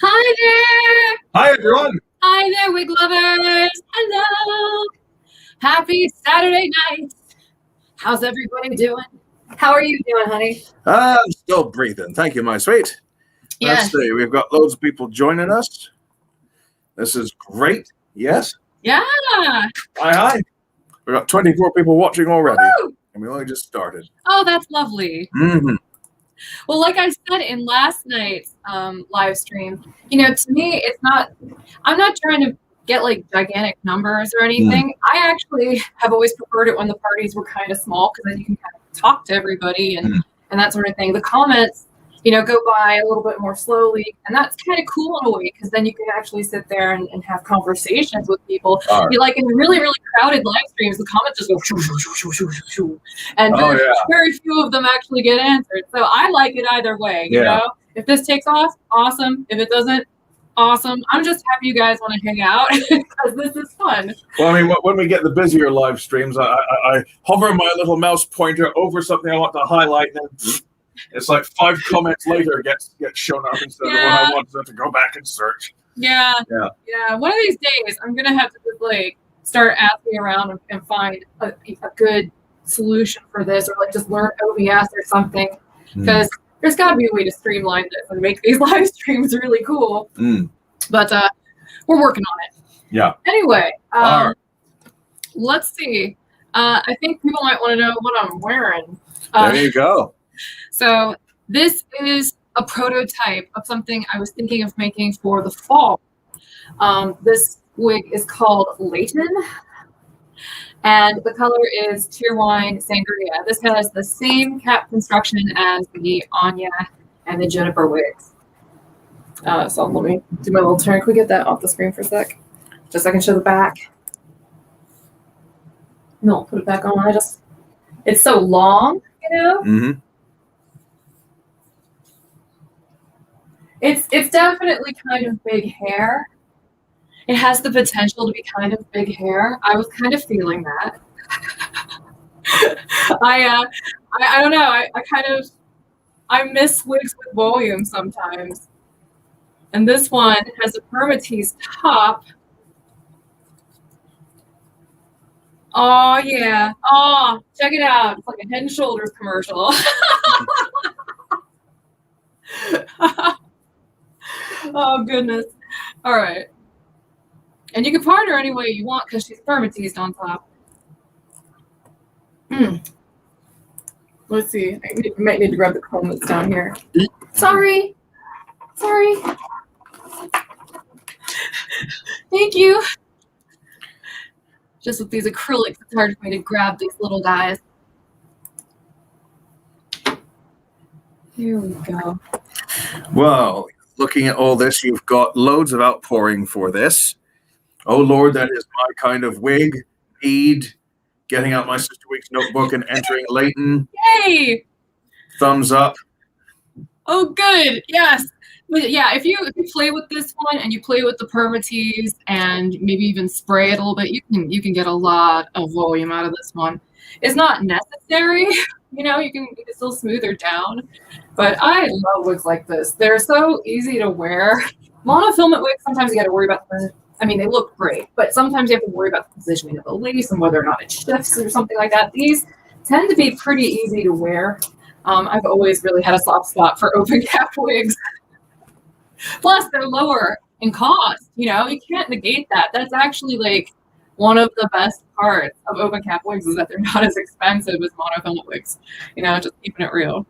Hi there! Hi, everyone! Hi there, wig lovers! Hello! Happy Saturday night! How's everybody doing? How are you doing, honey? I'm still breathing. Thank you, my sweet. Yes. Let's see. We've got loads of people joining us. This is great. Yes? Yeah! Hi. We've got 24 people watching already. Woo! And we only just started. Oh, that's lovely. Mm-hmm. Well, like I said in last night's live stream, you know, to me, I'm not trying to get like gigantic numbers or anything. I actually have always preferred it when the parties were kind of small because then you can kind of talk to everybody and that sort of thing. The comments, you know, go by a little bit more slowly, and that's kind of cool in a way because then you can actually sit there and have conversations with people. Right. You like in really, really crowded live streams, the comments just go shoo, shoo, shoo, shoo, shoo, shoo, and very few of them actually get answered. So I like it either way. You know, if this takes off, awesome. If it doesn't, awesome. I'm just happy you guys want to hang out because this is fun. Well, I mean, when we get the busier live streams, I hover my little mouse pointer over something I want to highlight, and then it's like 5 comments later gets shown up instead of the one I wanted to go back and search. Yeah. One of these days, I'm gonna have to just like start asking around and find a good solution for this, or like just learn OBS or something, because there's got to be a way to streamline this and make these live streams really cool. But we're working on it. Yeah. Anyway, let's see. I think people might want to know what I'm wearing. There you go. So this is a prototype of something I was thinking of making for the fall. This wig is called Leighton, and the color is Tearwine Sangria. This has the same cap construction as the Anya and the Juniper wigs. So let me do my little turn. Can we get that off the screen for a sec? Just so I can show the back. No, put it back on. It's so long, you know? It's definitely kind of big hair. It has the potential to be kind of big hair. I was kind of feeling that. I don't know. I miss wigs with volume sometimes. And this one has a permatease top. Oh yeah. Oh, check it out. It's like a Head and Shoulders commercial. Oh goodness. All right. And you can part her any way you want because she's permateased on top. Let's see. I might need to grab the comb that's down here. Sorry. Thank you. Just with these acrylics, it's hard for me to grab these little guys. Here we go. Well, looking at all this, you've got loads of outpouring for this. Oh, Lord, that is my kind of wig. Bead. Getting out my Sister Week's notebook and entering Leighton. Yay! Thumbs up. Oh, good. Yes. But yeah, if you play with this one and you play with the permatease and maybe even spray it a little bit, you can get a lot of volume out of this one. It's not necessary, you know, you can still smooth her down. But I love wigs like this. They're so easy to wear. Monofilament wigs, sometimes you got to worry about they look great, but sometimes you have to worry about the positioning of the lace and whether or not it shifts or something like that. These tend to be pretty easy to wear. I've always really had a soft spot for open cap wigs. Plus, they're lower in cost. You know, you can't negate that. That's actually like one of the best parts of open cap wigs is that they're not as expensive as monofilament wigs. You know, just keeping it real.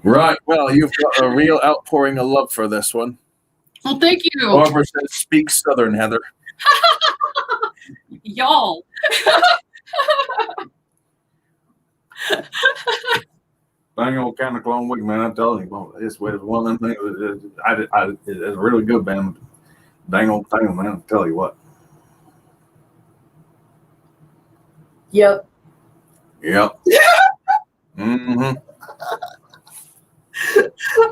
Right. Well, you've got a real outpouring of love for this one. Well, thank you. Barbara says, "Speak Southern, Heather." Y'all. Dang old kind of clone wig, man. I'm telling you, it's one of them things. It's really good, man. Dang old thing, man. I'll tell you what. Yep.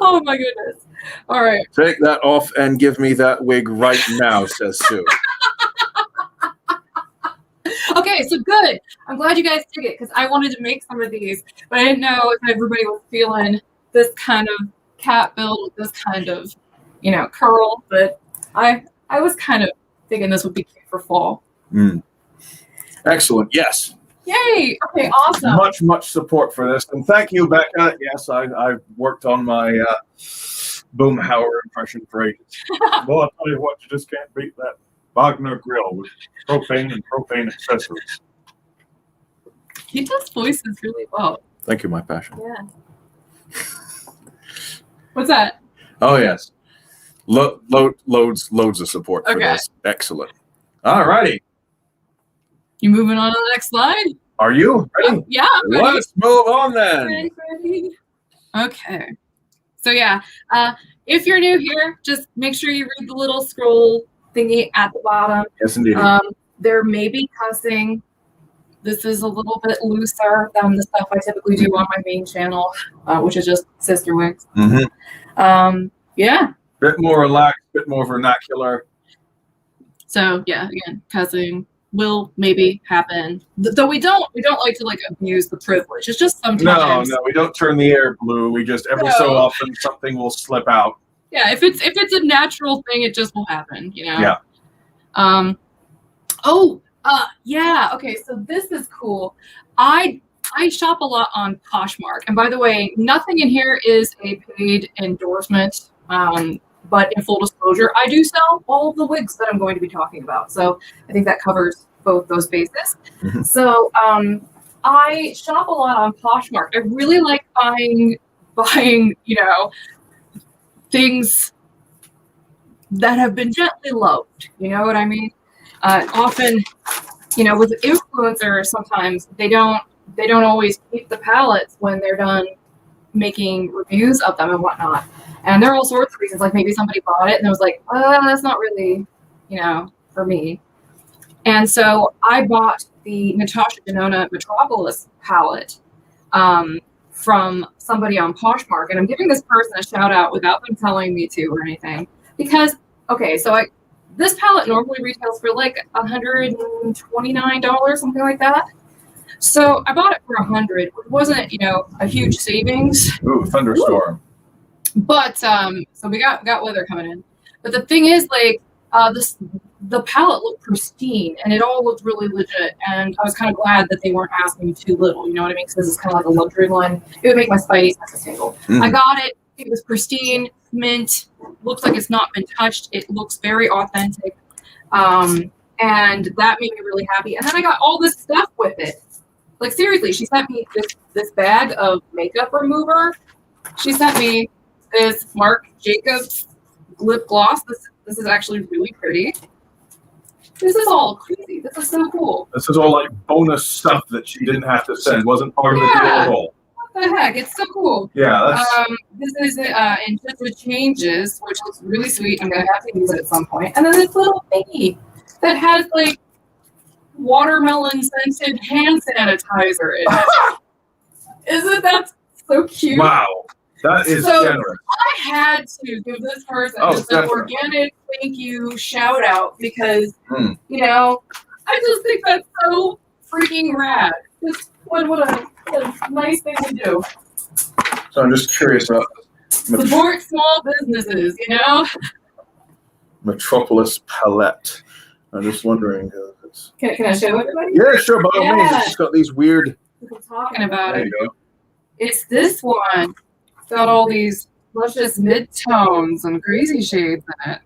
Oh my goodness. All right. Take that off and give me that wig right now, says Sue. Okay, so good. I'm glad you guys took it because I wanted to make some of these, but I didn't know if everybody was feeling this kind of cat build with this kind of, curl, but I was kind of thinking this would be cute for fall. Excellent. Yes. Yay. Okay, awesome. Much support for this. And thank you, Becca. Yes, I've worked on my Boomhauer impression for ages. Well, I'll tell you what, you just can't beat that Wagner grill with propane and propane accessories. He does voices really well. Thank you, my passion. Yeah. What's that? Oh, yes. Loads of support for this. Excellent. All righty. You moving on to the next slide? Are you ready? Yeah. I'm ready. Let's move on then. Ready. Okay. So yeah, if you're new here, just make sure you read the little scroll thingy at the bottom. Yes, indeed. There may be cussing. This is a little bit looser than the stuff I typically do on my main channel, which is just Sister Wigs. Yeah. Bit more relaxed, bit more vernacular. So yeah, again, cussing will maybe happen. Though we don't like to abuse the privilege. It's just sometimes. No, we don't turn the air blue. We just every so often something will slip out. Yeah, if it's a natural thing, it just will happen. Yeah. Yeah. Okay, so this is cool. I shop a lot on Poshmark, and by the way, nothing in here is a paid endorsement. But in full disclosure, I do sell all of the wigs that I'm going to be talking about. So I think that covers both those bases. So I shop a lot on Poshmark. I really like buying, things that have been gently loved. You know what I mean? Often, with influencers, sometimes they don't always keep the palettes when they're done making reviews of them and whatnot. And there are all sorts of reasons, like maybe somebody bought it and it was like, that's not really, for me. And so I bought the Natasha Denona Metropolis palette from somebody on Poshmark. And I'm giving this person a shout out without them telling me to or anything. Because, this palette normally retails for like $129, something like that. So I bought it for $100. It wasn't, a huge savings. Ooh, thunderstorm. But so we got weather coming in. But the thing is, the palette looked pristine and it all looked really legit. And I was kind of glad that they weren't asking too little. You know what I mean? Because this is kind of like a luxury one. It would make my Spidey sense a single. I got it. It was pristine, mint. Looks like it's not been touched. It looks very authentic, and that made me really happy. And then I got all this stuff with it. Like seriously, she sent me this bag of makeup remover. She sent me this Marc Jacobs lip gloss. This is actually really pretty. This is all crazy. This is so cool. This is all like bonus stuff that she didn't have to send. Wasn't part of the deal at all. What the heck? It's so cool. Yeah. This is in just the changes, which looks really sweet. I'm gonna have to use it at some point. And then this little thingy that has like watermelon scented hand sanitizer in it. Isn't that so cute? Wow. That is generous. I had to give this person just an organic thank you shout out because, I just think that's so freaking rad. Just what a nice thing to do. So I'm just curious about support small businesses, Metropolis Palette. I'm just wondering if it's. Can I show everybody? Yeah, sure. By all means, it's got these weird. I'm talking about there it. You go. It's this one. It's got all these luscious mid-tones and crazy shades in it.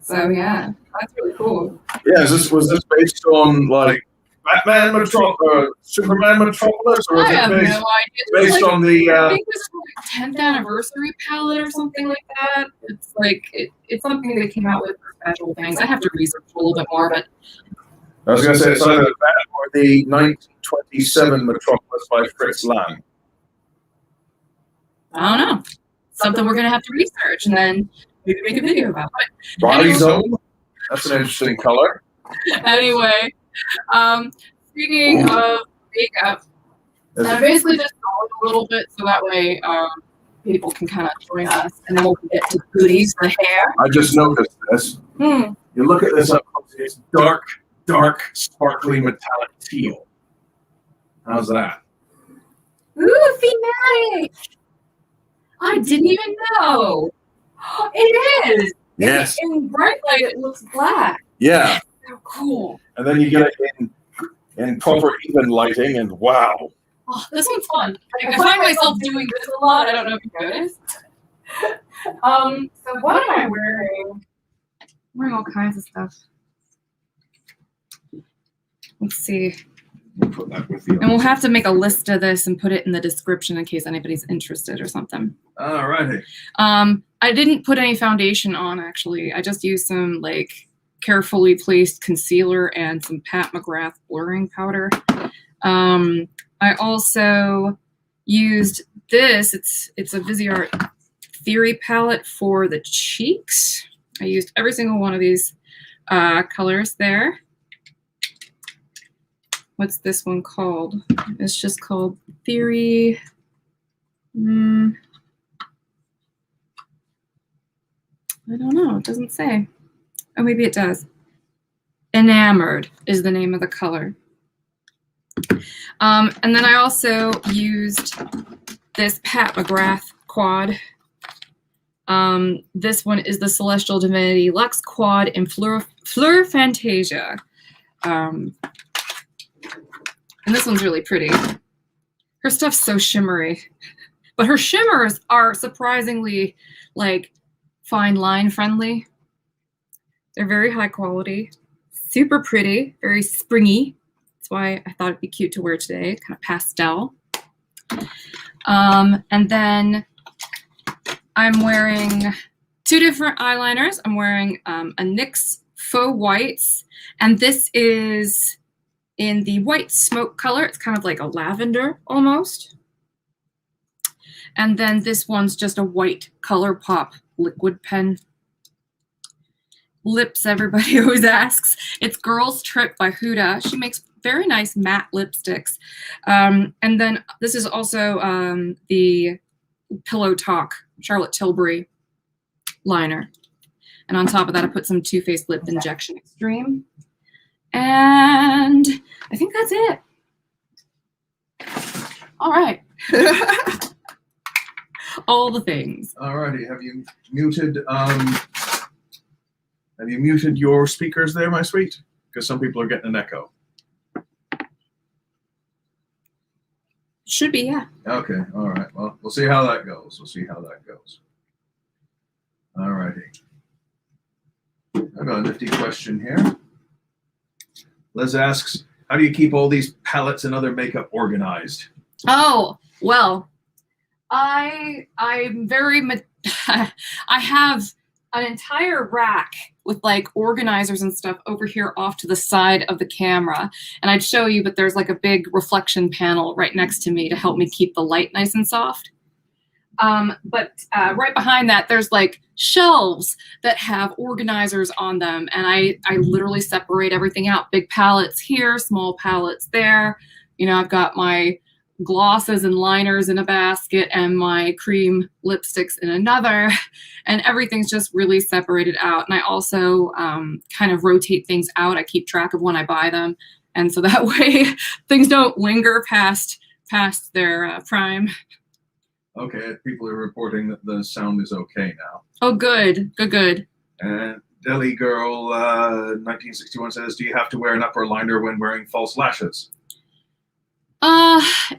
So yeah, that's really cool. Yeah, was this based on like Batman Metropolis, Superman Metropolis, or was it based on the? I think this was like 10th anniversary palette or something like that. It's like it's something they came out with for special things. I have to research a little bit more, but. I was going to say it's either that or the 1927 Metropolis by Fritz Lang. I don't know. Something we're going to have to research and then maybe make a video about it. Body Zone? That's an interesting color. Anyway, speaking of makeup, I'm basically just going a little bit so that way people can kind of join us and then we'll get to goodies for hair. I just noticed this. You look at this up close, it's dark, sparkly, metallic teal. How's that? Ooh, Prismatic! I didn't even know. It is. Yes. In bright light, it looks black. Yeah. Oh, cool. And then you get it in proper even lighting, and wow. Oh, this one's fun. I find myself doing this a lot. I don't know if you noticed. So what am I wearing? I'm wearing all kinds of stuff. Let's see. We'll put that with you. And we'll have to make a list of this and put it in the description in case anybody's interested or something. All righty. I didn't put any foundation on, actually. I just used some, like, carefully placed concealer and some Pat McGrath blurring powder. I also used this. It's a Viseart Theory palette for the cheeks. I used every single one of these colors there. What's this one called? It's just called Theory. I don't know. It doesn't say. Oh, maybe it does. Enamored is the name of the color. And then I also used this Pat McGrath quad. This one is the Celestial Divinity Luxe Quad in Fleur Fantasia. And this one's really pretty. Her stuff's so shimmery. But her shimmers are surprisingly, like, fine line friendly. They're very high quality, super pretty, very springy. That's why I thought it'd be cute to wear today, kind of pastel. And then I'm wearing two different eyeliners. I'm wearing a NYX Faux Whites, and this is in the white smoke color. It's kind of like a lavender almost. And then this one's just a white ColourPop liquid pen. Lips, everybody always asks. It's Girls Trip by Huda. She makes very nice matte lipsticks. And then this is also the Pillow Talk Charlotte Tilbury liner. And on top of that, I put some Too Faced Lip Injection Extreme. And I think that's it. All right. All the things. All righty. Have you muted your speakers there, my sweet? Because some people are getting an echo. Should be, yeah. Okay. All right. Well, we'll see how that goes. All righty. I've got a nifty question here. Liz asks, how do you keep all these palettes and other makeup organized? Oh, well, I'm very, I have an entire rack with like organizers and stuff over here off to the side of the camera. And I'd show you, but there's like a big reflection panel right next to me to help me keep the light nice and soft. But right behind that, there's like shelves that have organizers on them. And I literally separate everything out. Big palettes here, small palettes there. You know, I've got my glosses and liners in a basket and my cream lipsticks in another. And everything's just really separated out. And I also kind of rotate things out. I keep track of when I buy them. And so that way things don't linger past their prime. Okay, people are reporting that the sound is okay now. Oh, good. And Deli Girl 1961 says, do you have to wear an upper liner when wearing false lashes?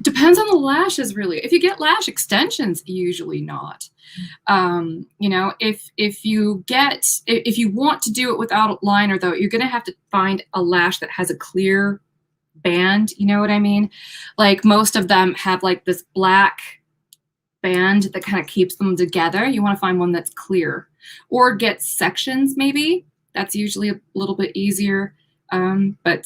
Depends on the lashes, really. If you get lash extensions, usually not. You know, if you want to do it without a liner, though, you're gonna have to find a lash that has a clear band. You know what I mean? Like most of them have like this black band that kind of keeps them together. You want to find one that's clear, or get sections maybe. That's usually a little bit easier. But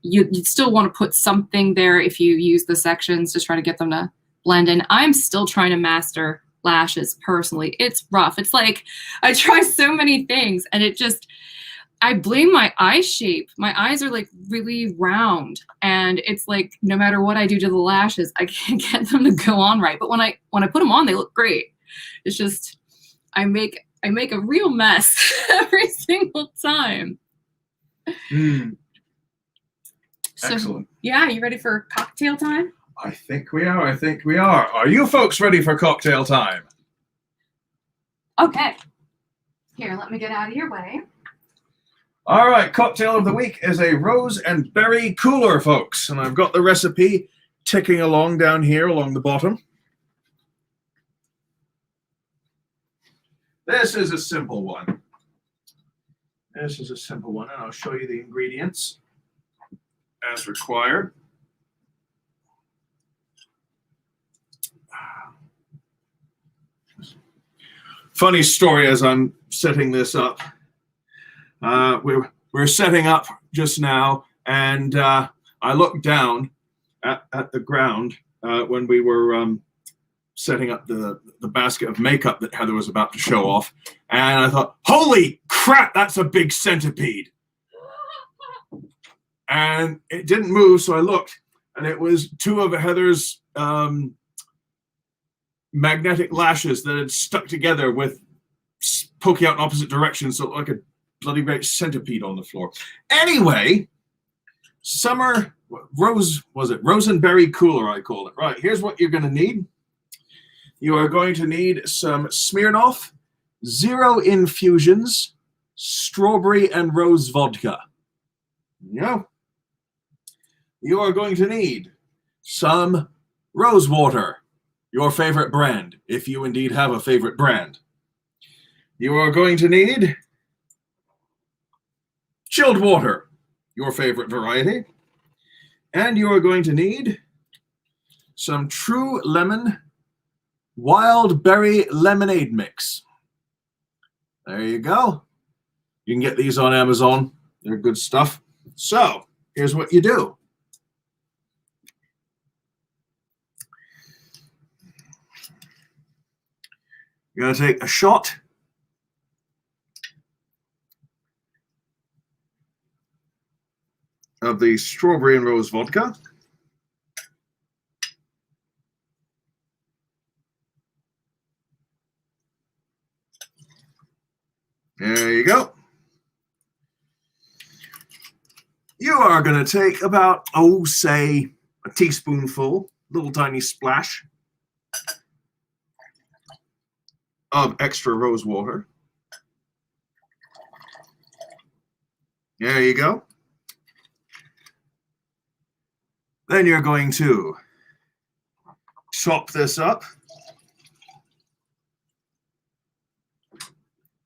you'd still want to put something there if you use the sections to try to get them to blend in. I'm still trying to master lashes personally. It's rough. It's like I try so many things and I blame my eye shape. My eyes are like really round and it's like no matter what I do to the lashes, I can't get them to go on right. But when I put them on, they look great. It's just I make a real mess every single time. Mm. So, excellent. Yeah, you ready for cocktail time? I think we are. I think we are. Are you folks ready for cocktail time? Okay. Here, let me get out of your way. All right, cocktail of the week is a Rosenberry Cooler, folks. And I've got the recipe ticking along down here along the bottom. This is a simple one. This is a simple one, and I'll show you the ingredients as required. Funny story as I'm setting this up. We're setting up just now, and I looked down at the ground when we were setting up the basket of makeup that Heather was about to show off, and I thought, holy crap, that's a big centipede. And it didn't move, so I looked, and it was two of Heather's magnetic lashes that had stuck together with poking out in opposite directions, so it looked like a bloody great centipede on the floor. Anyway, Rosenberry Cooler, I called it. Right, here's what you're going to need. You are going to need some Smirnoff, Zero Infusions, strawberry and rose vodka. Yeah. You are going to need some rose water, your favorite brand, if you indeed have a favorite brand. You are going to need chilled water, your favorite variety. And you are going to need some True Lemon Wild Berry Lemonade Mix. There you go. You can get these on Amazon. They're good stuff. So, here's what you do. You're going to take a shot of the strawberry and rose vodka. There you go. You are going to take about, say, a teaspoonful, little tiny splash of extra rose water. There you go. Then you're going to chop this up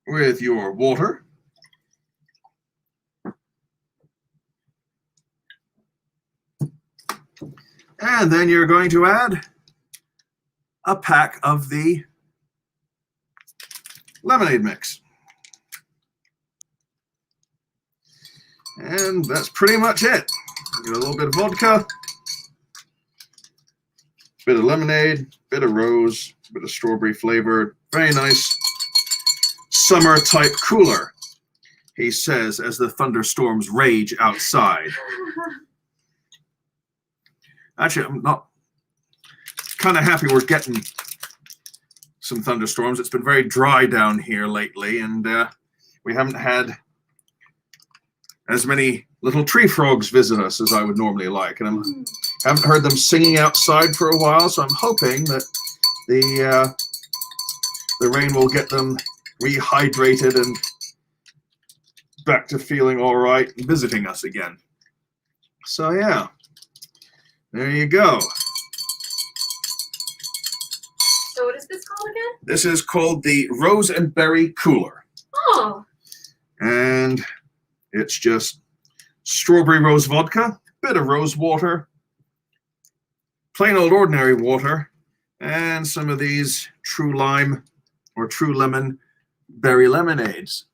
with your water. And then you're going to add a pack of the lemonade mix. And that's pretty much it. Get a little bit of vodka, bit of lemonade, bit of rose, bit of strawberry flavor. Very nice summer type cooler, he says, as the thunderstorms rage outside. Actually, I'm not kind of happy we're getting some thunderstorms. It's been very dry down here lately, and we haven't had as many little tree frogs visit us as I would normally like. And I haven't heard them singing outside for a while, so I'm hoping that the rain will get them rehydrated and back to feeling all right and visiting us again. So yeah, there you go. So what is this called again? This is called the Rosenberry Cooler. Oh. And it's just strawberry rose vodka, bit of rose water, plain old ordinary water, and some of these true lime or true lemon berry lemonades.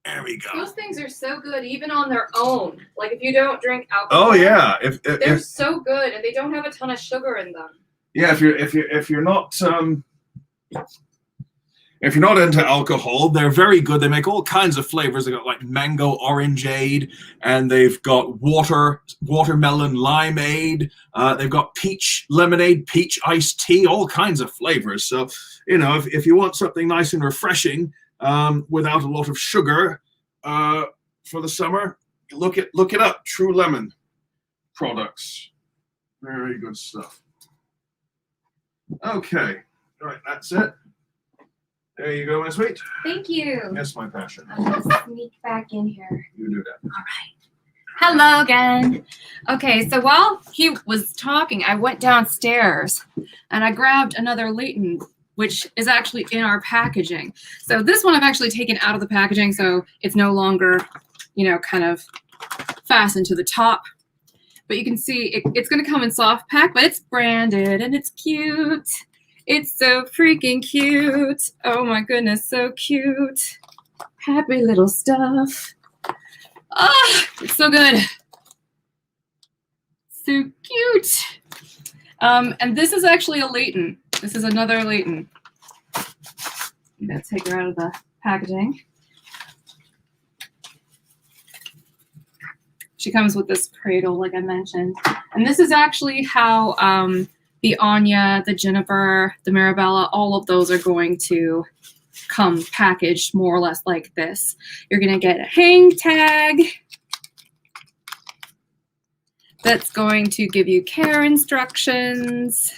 There we go. Those things are so good even on their own. Like if you don't drink alcohol. Oh yeah, they're so good, and they don't have a ton of sugar in them. Yeah, if you're not into alcohol, they're very good. They make all kinds of flavors. They got like mango orangeade, and they've got watermelon limeade. They've got peach lemonade, peach iced tea, all kinds of flavors. So, if you want something nice and refreshing without a lot of sugar for the summer, look it up. True Lemon products. Very good stuff. Okay. All right, that's it. There you go, my sweet. Thank you. Yes, my passion. I'm gonna sneak back in here. You do that. All right. Hello again. Okay, so while he was talking, I went downstairs and I grabbed another Leighton, which is actually in our packaging. So this one I've actually taken out of the packaging, so it's no longer, you know, kind of fastened to the top. But you can see it's going to come in soft pack, but it's branded and it's cute. It's so freaking cute. Oh my goodness, so cute. Happy little stuff. Ah, it's so good. So cute. And this is actually a Leighton. This is another Leighton. I'm going to take her out of the packaging. She comes with this cradle, like I mentioned. And this is actually how the Anya, the Juniper, the Mirabella, all of those are going to come packaged more or less like this. You're going to get a hang tag that's going to give you care instructions.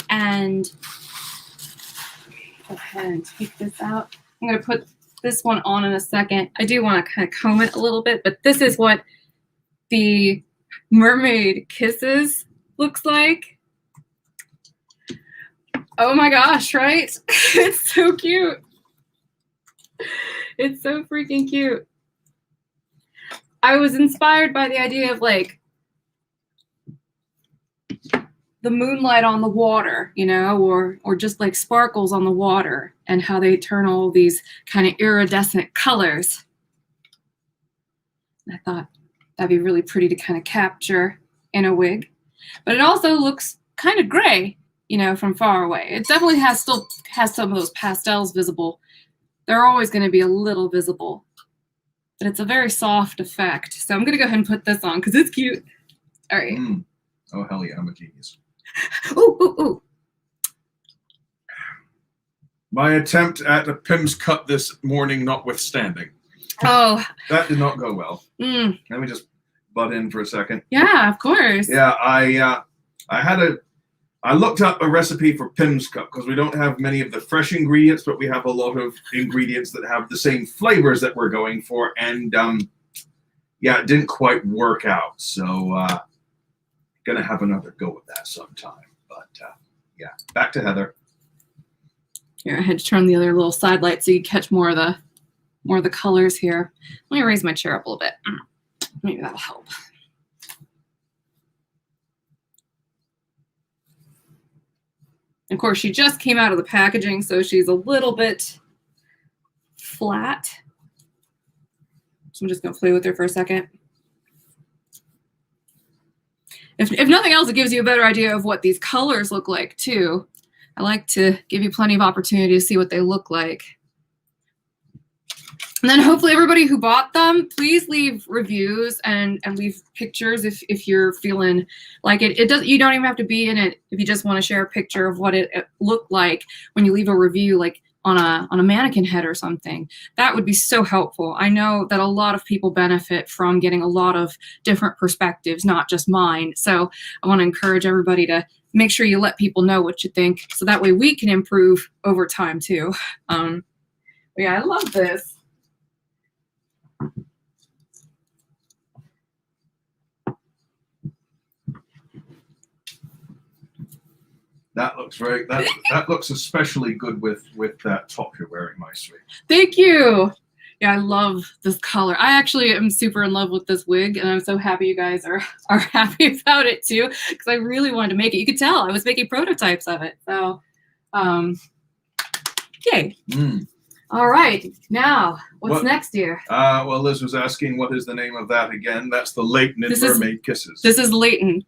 And go ahead and take this out. I'm going to put this one on in a second. I do want to kind of comb it a little bit, but this is what the Mermaid Kisses looks like. Oh my gosh, right? It's so cute. It's so freaking cute. I was inspired by the idea of like the moonlight on the water, you know, or just like sparkles on the water and how they turn all these kind of iridescent colors. I thought that'd be really pretty to kind of capture in a wig. But it also looks kind of gray, you know, from far away. It definitely still has some of those pastels visible. They're always going to be a little visible. But it's a very soft effect. So I'm going to go ahead and put this on because it's cute. All right. Oh, hell yeah, I'm a genius. Ooh, ooh, ooh. My attempt at a Pim's cut this morning notwithstanding. Oh. That did not go well. Mm. Let me just butt in for a second. Yeah, of course. Yeah, I looked up a recipe for Pim's cut because we don't have many of the fresh ingredients, but we have a lot of ingredients that have the same flavors that we're going for. And yeah, it didn't quite work out. So gonna have another go at that sometime. But yeah, back to Heather. Here, I had to turn the other little side light so you catch more of the colors here. Let me raise my chair up a little bit. Maybe that'll help. Of course, she just came out of the packaging, so she's a little bit flat. So I'm just going to play with her for a second. If nothing else, it gives you a better idea of what these colors look like, too. I like to give you plenty of opportunity to see what they look like. And then hopefully everybody who bought them, please leave reviews and leave pictures if you're feeling like it. You don't even have to be in it if you just want to share a picture of what it looked like when you leave a review, like on a mannequin head or something. That would be so helpful. I know that a lot of people benefit from getting a lot of different perspectives, not just mine. So I want to encourage everybody to make sure you let people know what you think, so that way we can improve over time too. Yeah, I love this. That looks very. That looks especially good with that top you're wearing, my sweet. Thank you. Yeah, I love this color. I actually am super in love with this wig, and I'm so happy you guys are happy about it too, because I really wanted to make it. You could tell I was making prototypes of it. So, yay. All right, now what's next here? Well, Liz was asking what is the name of that again. That's the Leighton in Mermaid Kisses. This is Leighton.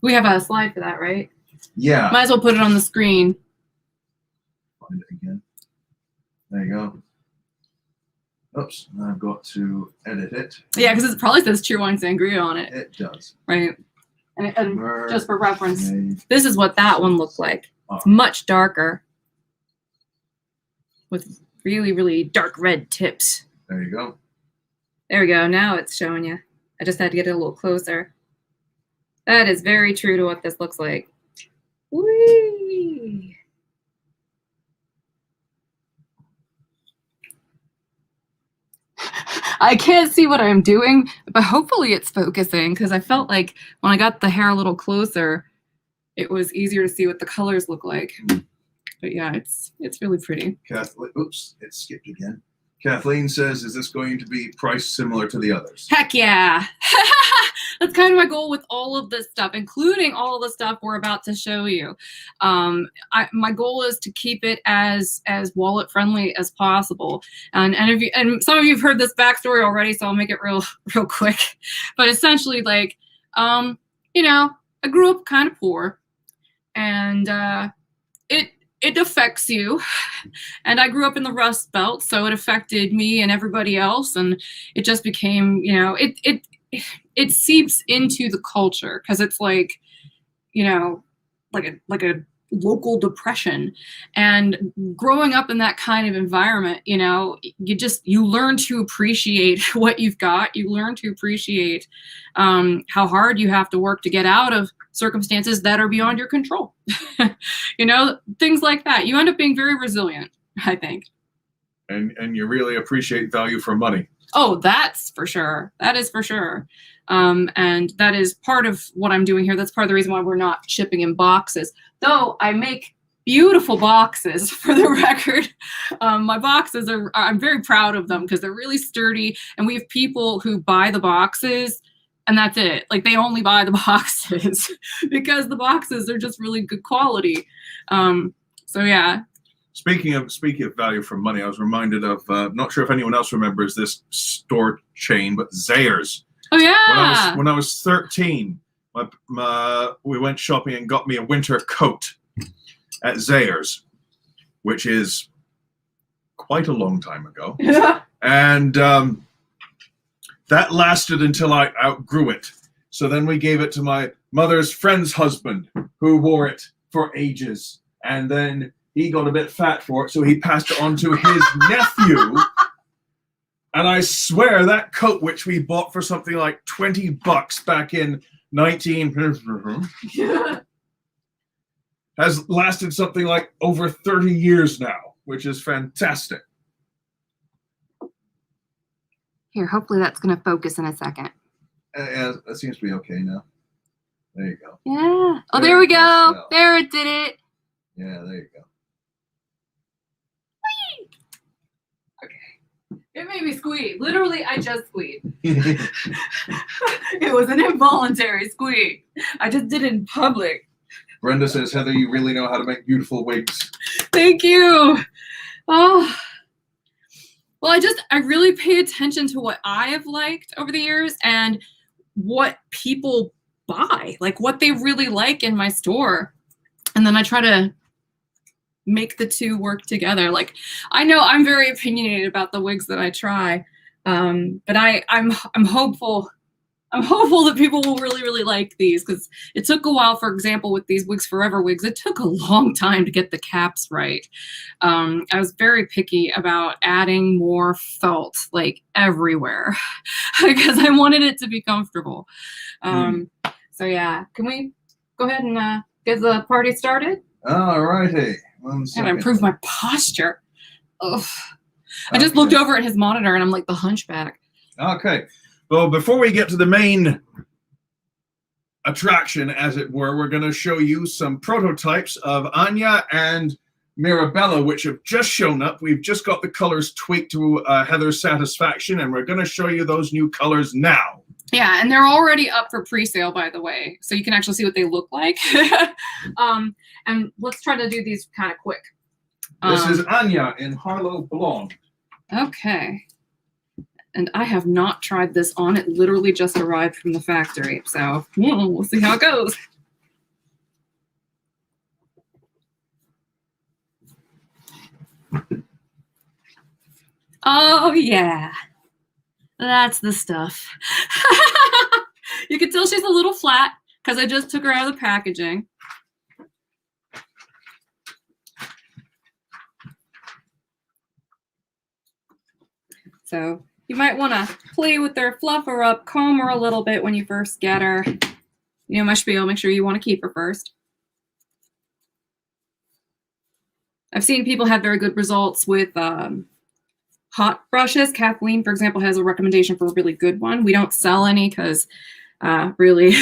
We have a slide for that, right? Yeah. Might as well put it on the screen. Find it again. There you go. Oops, I've got to edit it. Yeah, because it probably says Cheer Wine Sangria on it. It does. Right. And just for reference, this is what that one looks like. It's much darker with really, really dark red tips. There you go. There we go. Now it's showing you I just had to get it a little closer. That is very true to what this looks like. Whee! I can't see what I'm doing, but hopefully it's focusing because I felt like when I got the hair a little closer, it was easier to see what the colors look like. But yeah, it's really pretty. Kathleen, oops, it skipped again. Kathleen says, is this going to be priced similar to the others? Heck yeah. That's kind of my goal with all of this stuff, including all the stuff we're about to show you. My goal is to keep it as wallet friendly as possible. And some of you have heard this backstory already, so I'll make it real quick. But essentially, like, you know, I grew up kind of poor, and it affects you. And I grew up in the Rust Belt, so it affected me and everybody else. And it just became, you know, it seeps into the culture because it's like, you know, like a local depression. And growing up in that kind of environment, you know, you learn to appreciate what you've got. You learn to appreciate how hard you have to work to get out of circumstances that are beyond your control. You know, things like that. You end up being very resilient, I think. And you really appreciate value for money. Oh, that's for sure. That is for sure. And that is part of what I'm doing here. That's part of the reason why we're not shipping in boxes. Though I make beautiful boxes, for the record. My boxes I'm very proud of them because they're really sturdy. And we have people who buy the boxes and that's it. Like, they only buy the boxes because the boxes are just really good quality. So yeah. Speaking of value for money, I was reminded of, not sure if anyone else remembers this store chain, but Zayre's. Oh yeah. When I was 13, we went shopping and got me a winter coat at Zayre's, which is quite a long time ago. And that lasted until I outgrew it. So then we gave it to my mother's friend's husband, who wore it for ages. And then he got a bit fat for it, so he passed it on to his nephew. And I swear that coat, which we bought for something like $20 back in 19... has lasted something like over 30 years now, which is fantastic. Here, hopefully that's going to focus in a second. Yeah, that seems to be okay now. There you go. Yeah. Oh, there we go. There, it did it. Yeah, there you go. Okay. It made me squeak. Literally, I just squeaked. It was an involuntary squeak. I just did it in public. Brenda says, Heather, you really know how to make beautiful wigs. Thank you. Oh. Well, I really pay attention to what I have liked over the years and what people buy, like what they really like in my store. And then I try to make the two work together. Like, I know I'm very opinionated about the wigs that I try, but I'm hopeful. I'm hopeful that people will really, really like these because it took a while. For example, with these Wigs Forever wigs, it took a long time to get the caps right. I was very picky about adding more felt like everywhere because I wanted it to be comfortable. So yeah, can we go ahead and get the party started? All righty. And improve my posture. Ugh. I just looked over at his monitor and I'm like the hunchback. Okay. Well, before we get to the main attraction, as it were, we're going to show you some prototypes of Anya and Mirabella, which have just shown up. We've just got the colors tweaked to Heather's satisfaction, and we're going to show you those new colors now. Yeah, and they're already up for pre-sale, by the way, so you can actually see what they look like. And let's try to do these kind of quick. This is Anya in Harlow Blonde. Okay. And I have not tried this on. It literally just arrived from the factory. So we'll see how it goes. Oh, yeah. That's the stuff. You can tell she's a little flat because I just took her out of the packaging. So you might want to play with her, fluff her up, comb her a little bit when you first get her. You know, my spiel, make sure you want to keep her first. I've seen people have very good results with hot brushes. Kathleen, for example, has a recommendation for a really good one. We don't sell any because really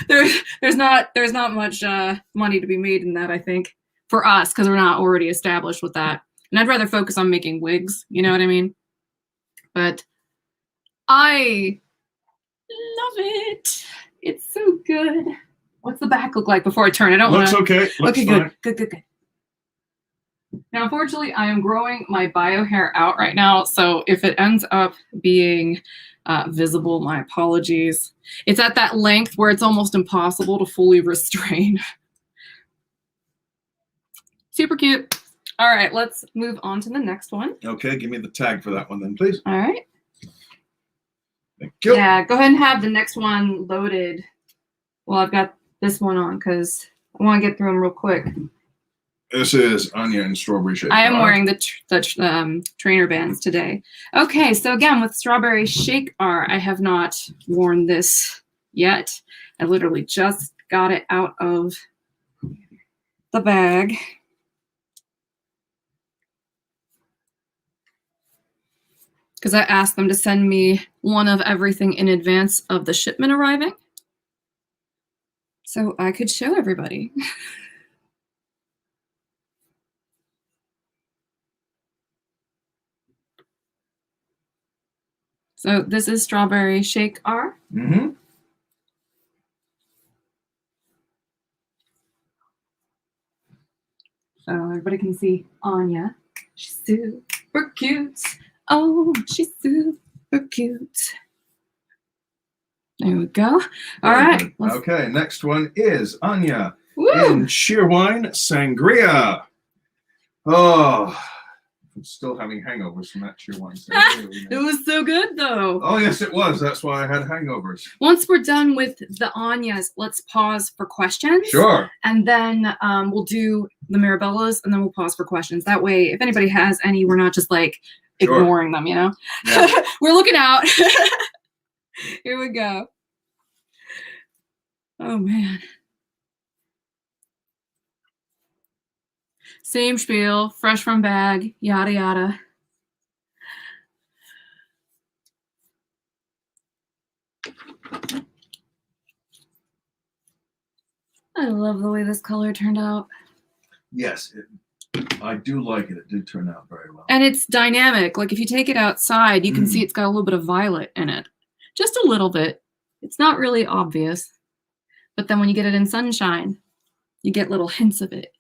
there's not much money to be made in that, I think, for us, because we're not already established with that. And I'd rather focus on making wigs, you know what I mean? But I love it. It's so good. What's the back look like before I turn? I don't want to. Looks okay. Looks okay, fine. good. Now, unfortunately, I am growing my bio hair out right now, so if it ends up being visible, my apologies. It's at that length where it's almost impossible to fully restrain. Super cute. All right, let's move on to the next one. Okay, give me the tag for that one then, please. All right. Thank you. Yeah, go ahead and have the next one loaded. Well, I've got this one on because I want to get through them real quick. This is Anya and Strawberry Shake. I am wearing the trainer bands today. Okay, so again, with Strawberry Shake R, I have not worn this yet. I literally just got it out of the bag. Because I asked them to send me one of everything in advance of the shipment arriving, so I could show everybody. So this is Strawberry Shake R. Mm-hmm. So everybody can see Anya. She's super cute. Oh, she's super cute. There we go. All right. Okay, next one is Anya Woo! in Cheerwine Sangria. Oh, I'm still having hangovers from that Cheerwine Sangria. It was so good, though. Oh, yes, it was. That's why I had hangovers. Once we're done with the Anyas, let's pause for questions. Sure. And then we'll do the Mirabellas, and then we'll pause for questions. That way, if anybody has any, we're not just like ignoring them, you know? Yeah. We're looking out. Here we go. Oh, man. Same spiel, fresh from bag, yada, yada. I love the way this color turned out. Yes, I do like it. It did turn out very well. And it's dynamic. Like if you take it outside, you can see it's got a little bit of violet in it. Just a little bit. It's not really obvious. But then when you get it in sunshine, you get little hints of it.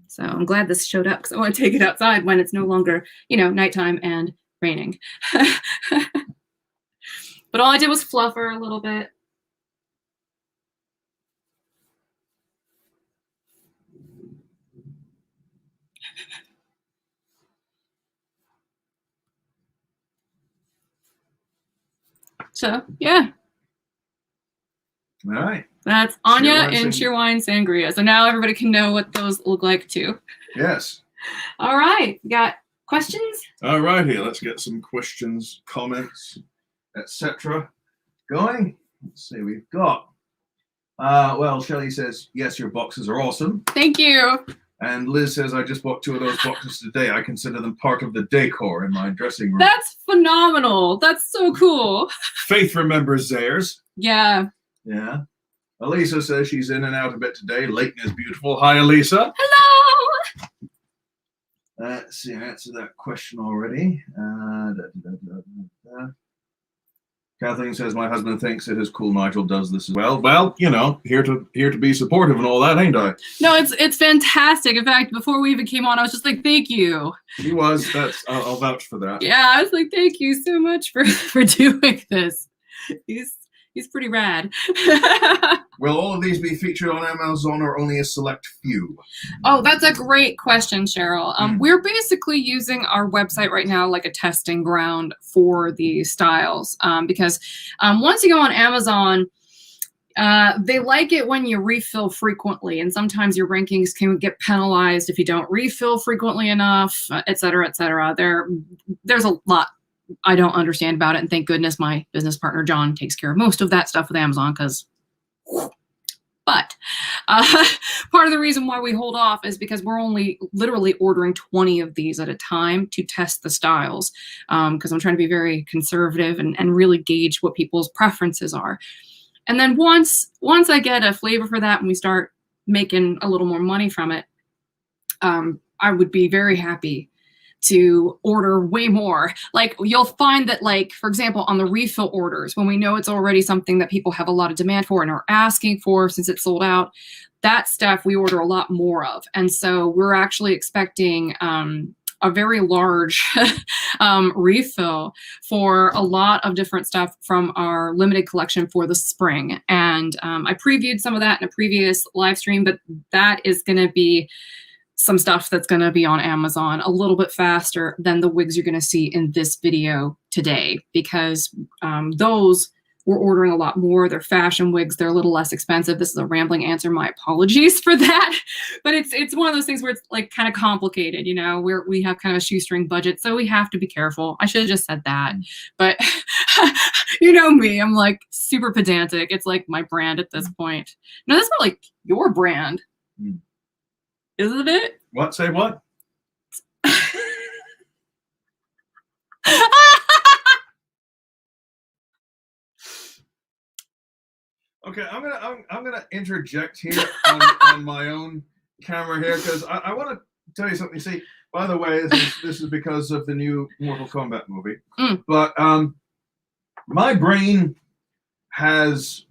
So I'm glad this showed up because I want to take it outside when it's no longer, you know, nighttime and raining. But all I did was fluff her a little bit. So, yeah. All right. That's Anya in Cheerwine Sangria. So now everybody can know what those look like too. Yes. All right. Got questions? All right, here. Let's get some questions, comments, etc. going. Let's see. We've got. Well, Shelley says, yes, your boxes are awesome. Thank you. And Liz says, I just bought 2 of those boxes today. I consider them part of the decor in my dressing room. That's phenomenal. That's so cool. Faith remembers theirs. Yeah. Yeah. Elisa says she's in and out a bit today. Leighton is beautiful. Hi, Elisa. Hello. Let's see, I answered that question already. Kathleen says, my husband thinks it is cool Nigel does this as well. Well, you know, here to be supportive and all that, ain't I? No, it's fantastic. In fact, before we even came on, I was just like, thank you. He was. I'll vouch for that. Yeah, I was like, thank you so much for doing this. He's pretty rad. Will all of these be featured on Amazon or only a select few? Oh, that's a great question, Cheryl. We're basically using our website right now like a testing ground for the styles because once you go on Amazon, they like it when you refill frequently, and sometimes your rankings can get penalized if you don't refill frequently enough, et cetera, et cetera. There's a lot I don't understand about it. And thank goodness my business partner, John, takes care of most of that stuff with Amazon because, but part of the reason why we hold off is because we're only literally ordering 20 of these at a time to test the styles. Because I'm trying to be very conservative and really gauge what people's preferences are. And then once I get a flavor for that and we start making a little more money from it, I would be very happy to order way more. Like you'll find that, like, for example, on the refill orders, when we know it's already something that people have a lot of demand for and are asking for since it's sold out, that stuff we order a lot more of. And so we're actually expecting a very large refill for a lot of different stuff from our limited collection for the spring. And I previewed some of that in a previous live stream, but that is going to be some stuff that's going to be on Amazon a little bit faster than the wigs you're going to see in this video today, because those we're ordering a lot more. They're fashion wigs. They're a little less expensive. This is a rambling answer. My apologies for that. But it's one of those things where it's like kind of complicated, you know, where we have kind of a shoestring budget. So we have to be careful. I should have just said that. But you know me, I'm like super pedantic. It's like my brand at this point. No, that's not like your brand. Isn't it? What? Say what? Okay, I'm gonna interject here on my own camera here because I want to tell you something. See, by the way, this is because of the new Mortal Kombat movie. But my brain has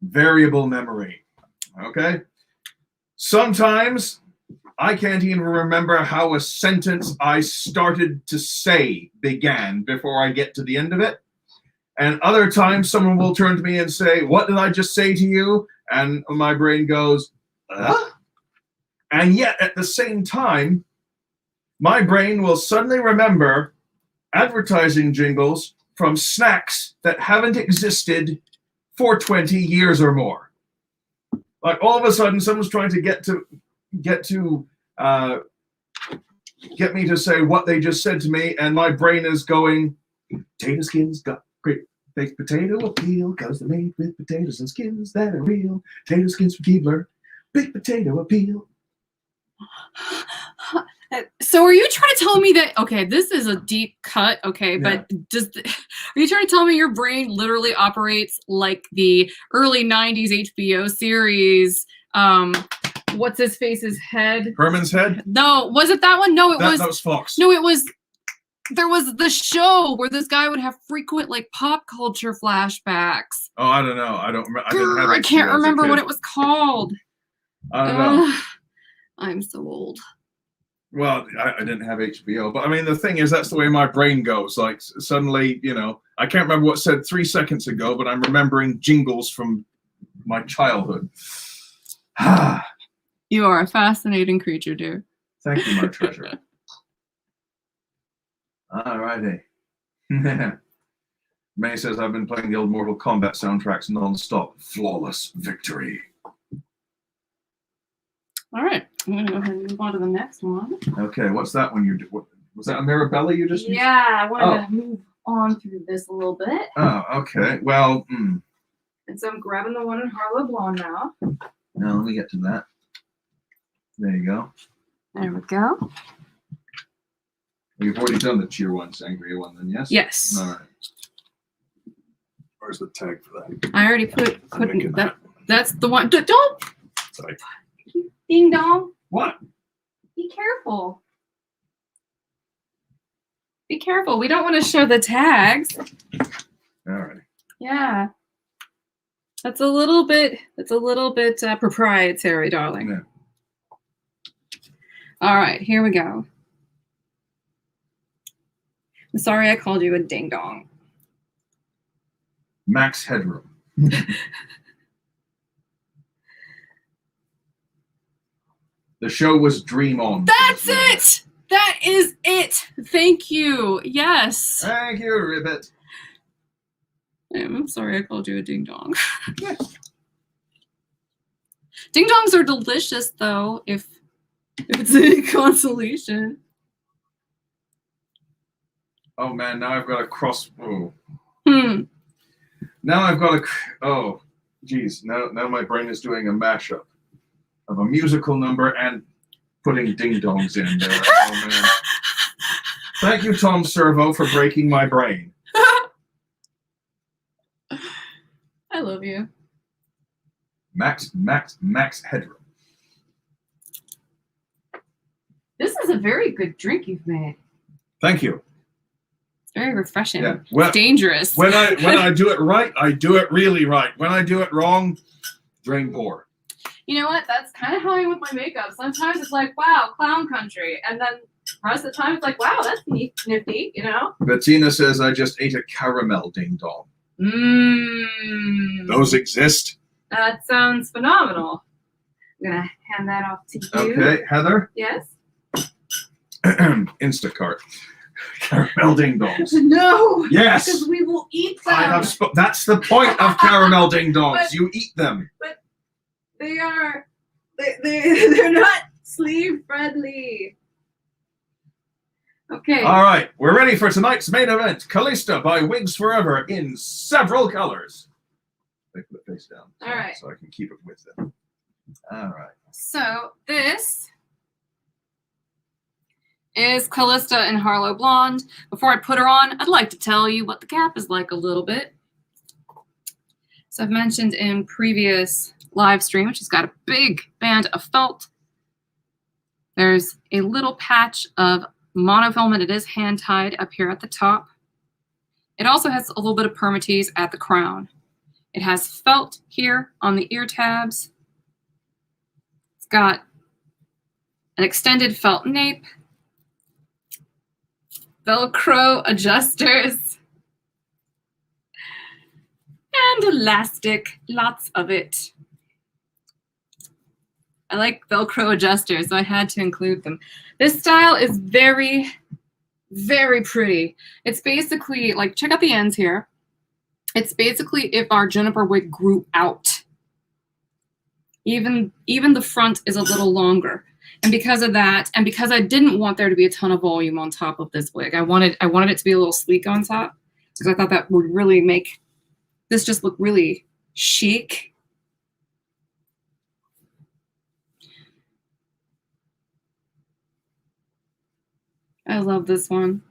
variable memory. Okay. Sometimes I can't even remember how a sentence I started to say began before I get to the end of it. And other times someone will turn to me and say, "What did I just say to you?" And my brain goes, And yet at the same time, my brain will suddenly remember advertising jingles from snacks that haven't existed for 20 years or more. Like all of a sudden, someone's trying to get me to say what they just said to me, and my brain is going, "Potato skins got great baked potato appeal, cause they're made with potatoes and skins that are real. Potato skins from Keebler, baked potato appeal." So are you trying to tell me that, okay, this is a deep cut, okay, but are you trying to tell me your brain literally operates like the early 90s HBO series, what's his face's head? Herman's Head? No, was it that one? No, that was Fox. No, it was, there was the show where this guy would have frequent like pop culture flashbacks. Oh, I don't know. I didn't have I can't remember what it was called. I don't know. I'm so old. Well, I didn't have HBO, but I mean, the thing is, that's the way my brain goes. Like, suddenly, you know, I can't remember what said 3 seconds ago, but I'm remembering jingles from my childhood. You are a fascinating creature, dear. Thank you, my treasure. All righty. May says, "I've been playing the old Mortal Kombat soundtracks non-stop. Flawless victory." All right, I'm going to go ahead and move on to the next one. Okay, what's that one you did? Was that a Mirabella you just used? Yeah, I wanted to move on through this a little bit. Oh, okay. Well, And so I'm grabbing the one in Harlow Blonde now. Now let me get to that. There you go. There we go. You've already done the cheer one, sangria one, then, yes? Yes. All right. Where's the tag for that? I already put that. That's the one. Don't. Sorry. Ding dong. What? Be careful. Be careful. We don't want to show the tags. All right. Yeah. That's a little bit proprietary, darling. Yeah. All right, here we go. I'm sorry I called you a ding dong. Max Headroom. The show was Dream On. That's it! That is it! Thank you. Yes. Thank you, Ribbit. I'm sorry I called you a ding dong. Ding dongs are delicious, though, if it's any consolation. Oh man, now I've got a cross. Oh. Hmm. Now I've got a. Oh, geez. Now my brain is doing a mashup of a musical number and putting ding dongs in there. Oh man. Thank you, Tom Servo, for breaking my brain. I love you. Max Headroom. This is a very good drink you've made. Thank you. It's very refreshing. Yeah. Well, it's dangerous. When I do it right, I do it really right. When I do it wrong, drain pour. You know what? That's kind of how I am with my makeup. Sometimes it's like, wow, clown country. And then the rest of the time it's like, wow, that's nifty, you know? Bettina says I just ate a caramel ding dong. Mmm. Those exist. That sounds phenomenal. I'm going to hand that off to you. Okay, Heather. Yes? Instacart. Caramel ding dongs. No. Yes. Because we will eat them. I have that's the point of caramel ding dongs. You eat them. But they're not sleeve friendly. Okay. All right, we're ready for tonight's main event. Calista by Wigs Forever in several colors. They put it face down. All right. So I can keep it with them. All right. So this is Calista in Harlow Blonde. Before I put her on, I'd like to tell you what the cap is like a little bit. So I've mentioned in previous live stream, which has got a big band of felt. There's a little patch of monofilament. It is hand tied up here at the top. It also has a little bit of permatease at the crown. It has felt here on the ear tabs. It's got an extended felt nape, Velcro adjusters, and elastic, lots of it. I like Velcro adjusters, so I had to include them. This style is very, very pretty. It's basically, like, check out the ends here. It's basically if our Juniper wig grew out. Even the front is a little longer. And because of that, and because I didn't want there to be a ton of volume on top of this wig, I wanted it to be a little sleek on top, because I thought that would really make this just look really chic. I love this one.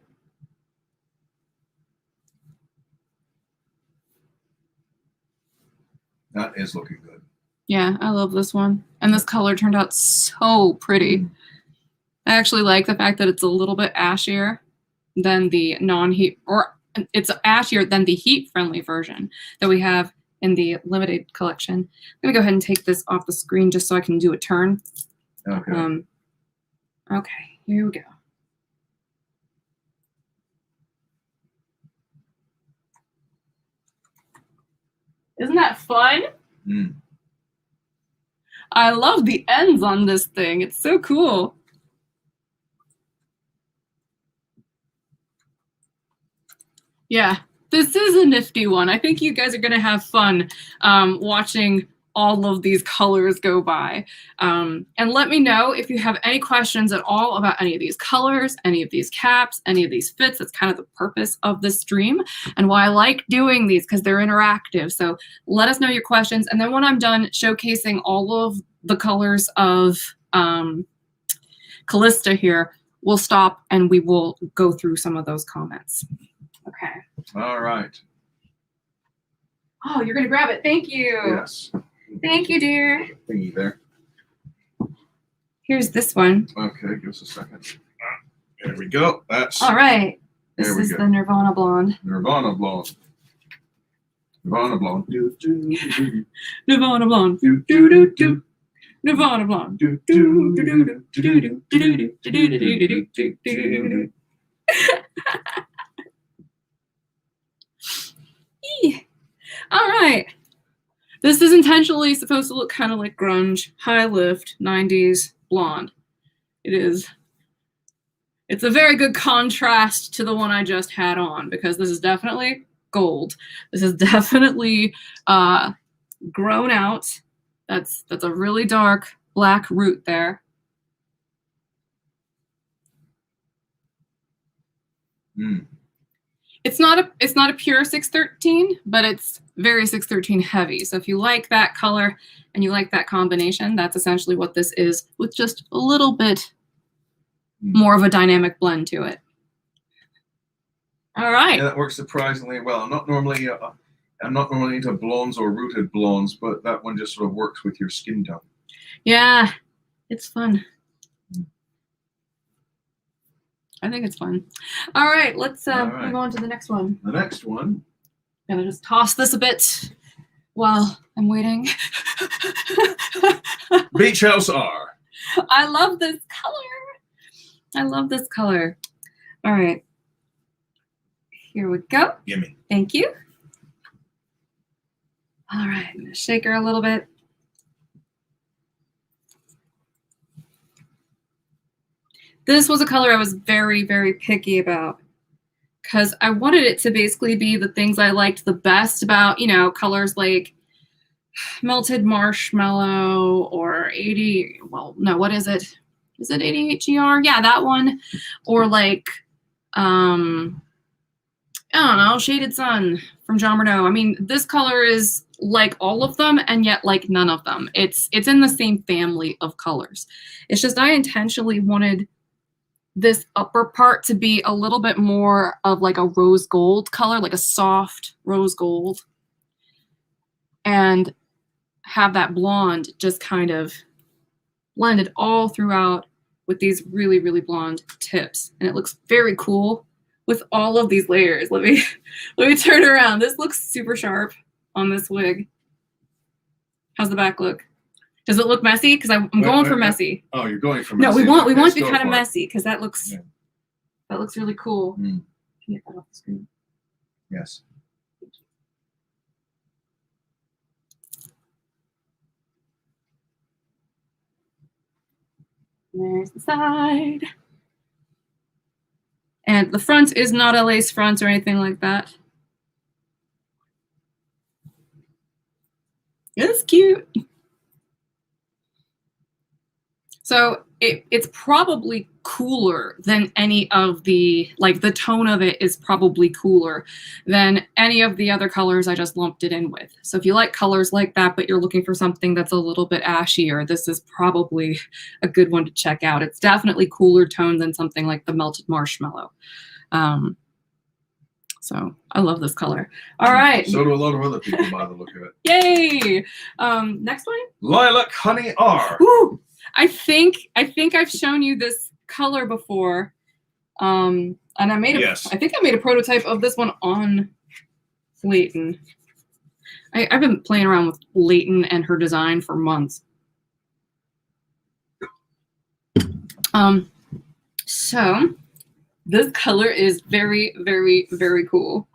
That is looking good. Yeah, I love this one. And this color turned out so pretty. I actually like the fact that it's a little bit ashier than the non-heat, or it's ashier than the heat-friendly version that we have in the limited collection. I'm going to go ahead and take this off the screen just so I can do a turn. Okay. Okay, here we go. Isn't that fun? Mm. I love the ends on this thing. It's so cool. Yeah, this is a nifty one. I think you guys are going to have fun watching all of these colors go by. And let me know if you have any questions at all about any of these colors, any of these caps, any of these fits. That's kind of the purpose of this stream and why I like doing these, because they're interactive. So let us know your questions. And then when I'm done showcasing all of the colors of Calista here, we'll stop and we will go through some of those comments. Okay. All right. Oh, you're going to grab it. Thank you. Yes. Thank you, dear. Thingy there. Here's this one. Okay, give us a second. There we go. That's all right. This there we is go. the Nirvana Blonde. Nirvana Blonde. Nirvana Blonde. Do, do, do. Nirvana Blonde. Do, do, do, do. Nirvana Blonde. Do, do, do, do, do, do, do, do, do. All right. This is intentionally supposed to look kind of like grunge, high lift, 90s blonde. It's a very good contrast to the one I just had on, because this is definitely gold. This is definitely grown out. That's a really dark black root there. Mm. It's not a pure 613, but it's very 613 heavy. So if you like that color and you like that combination, that's essentially what this is, with just a little bit more of a dynamic blend to it. All right. Yeah, that works surprisingly well. I'm not normally into blondes or rooted blondes, but that one just sort of works with your skin tone. Yeah, it's fun. I think it's fun. All right, let's move on to the next one. The next one. I'm gonna just toss this a bit while I'm waiting. Beach House R. I love this color. I love this color. All right. Here we go. Gimme. Thank you. All right, I'm gonna shake her a little bit. This was a color I was very, very picky about because I wanted it to basically be the things I liked the best about, you know, colors like Melted Marshmallow or 80, well, no, what is it? Is it 88GR? Yeah, that one. Or like, I don't know, Shaded Sun from Jean Renault. I mean, this color is like all of them and yet like none of them. It's in the same family of colors. It's just I intentionally wanted this upper part to be a little bit more of like a rose gold color, like a soft rose gold, and have that blonde just kind of blended all throughout with these really, really blonde tips. And it looks very cool with all of these layers. Let me turn around. This looks super sharp on this wig. How's the back look? Does it look messy? Because I'm going for messy. Oh, you're going for messy. No, we want to be kind of messy because that looks really cool. Can you get that off the screen? Yes. There's the side. And the front is not a lace front or anything like that. It's cute. So it's probably cooler than any of the, like the tone of it is probably cooler than any of the other colors I just lumped it in with. So if you like colors like that, but you're looking for something that's a little bit ashier, this is probably a good one to check out. It's definitely cooler tone than something like the Melted Marshmallow. So I love this color. All right. So do a lot of other people by the look of it. Yay. Next one. Lilac Honey R. Woo! I think I've shown you this color before, and I made I think I made a prototype of this one on Layton. I've been playing around with Layton and her design for months. So this color is very, very, very cool.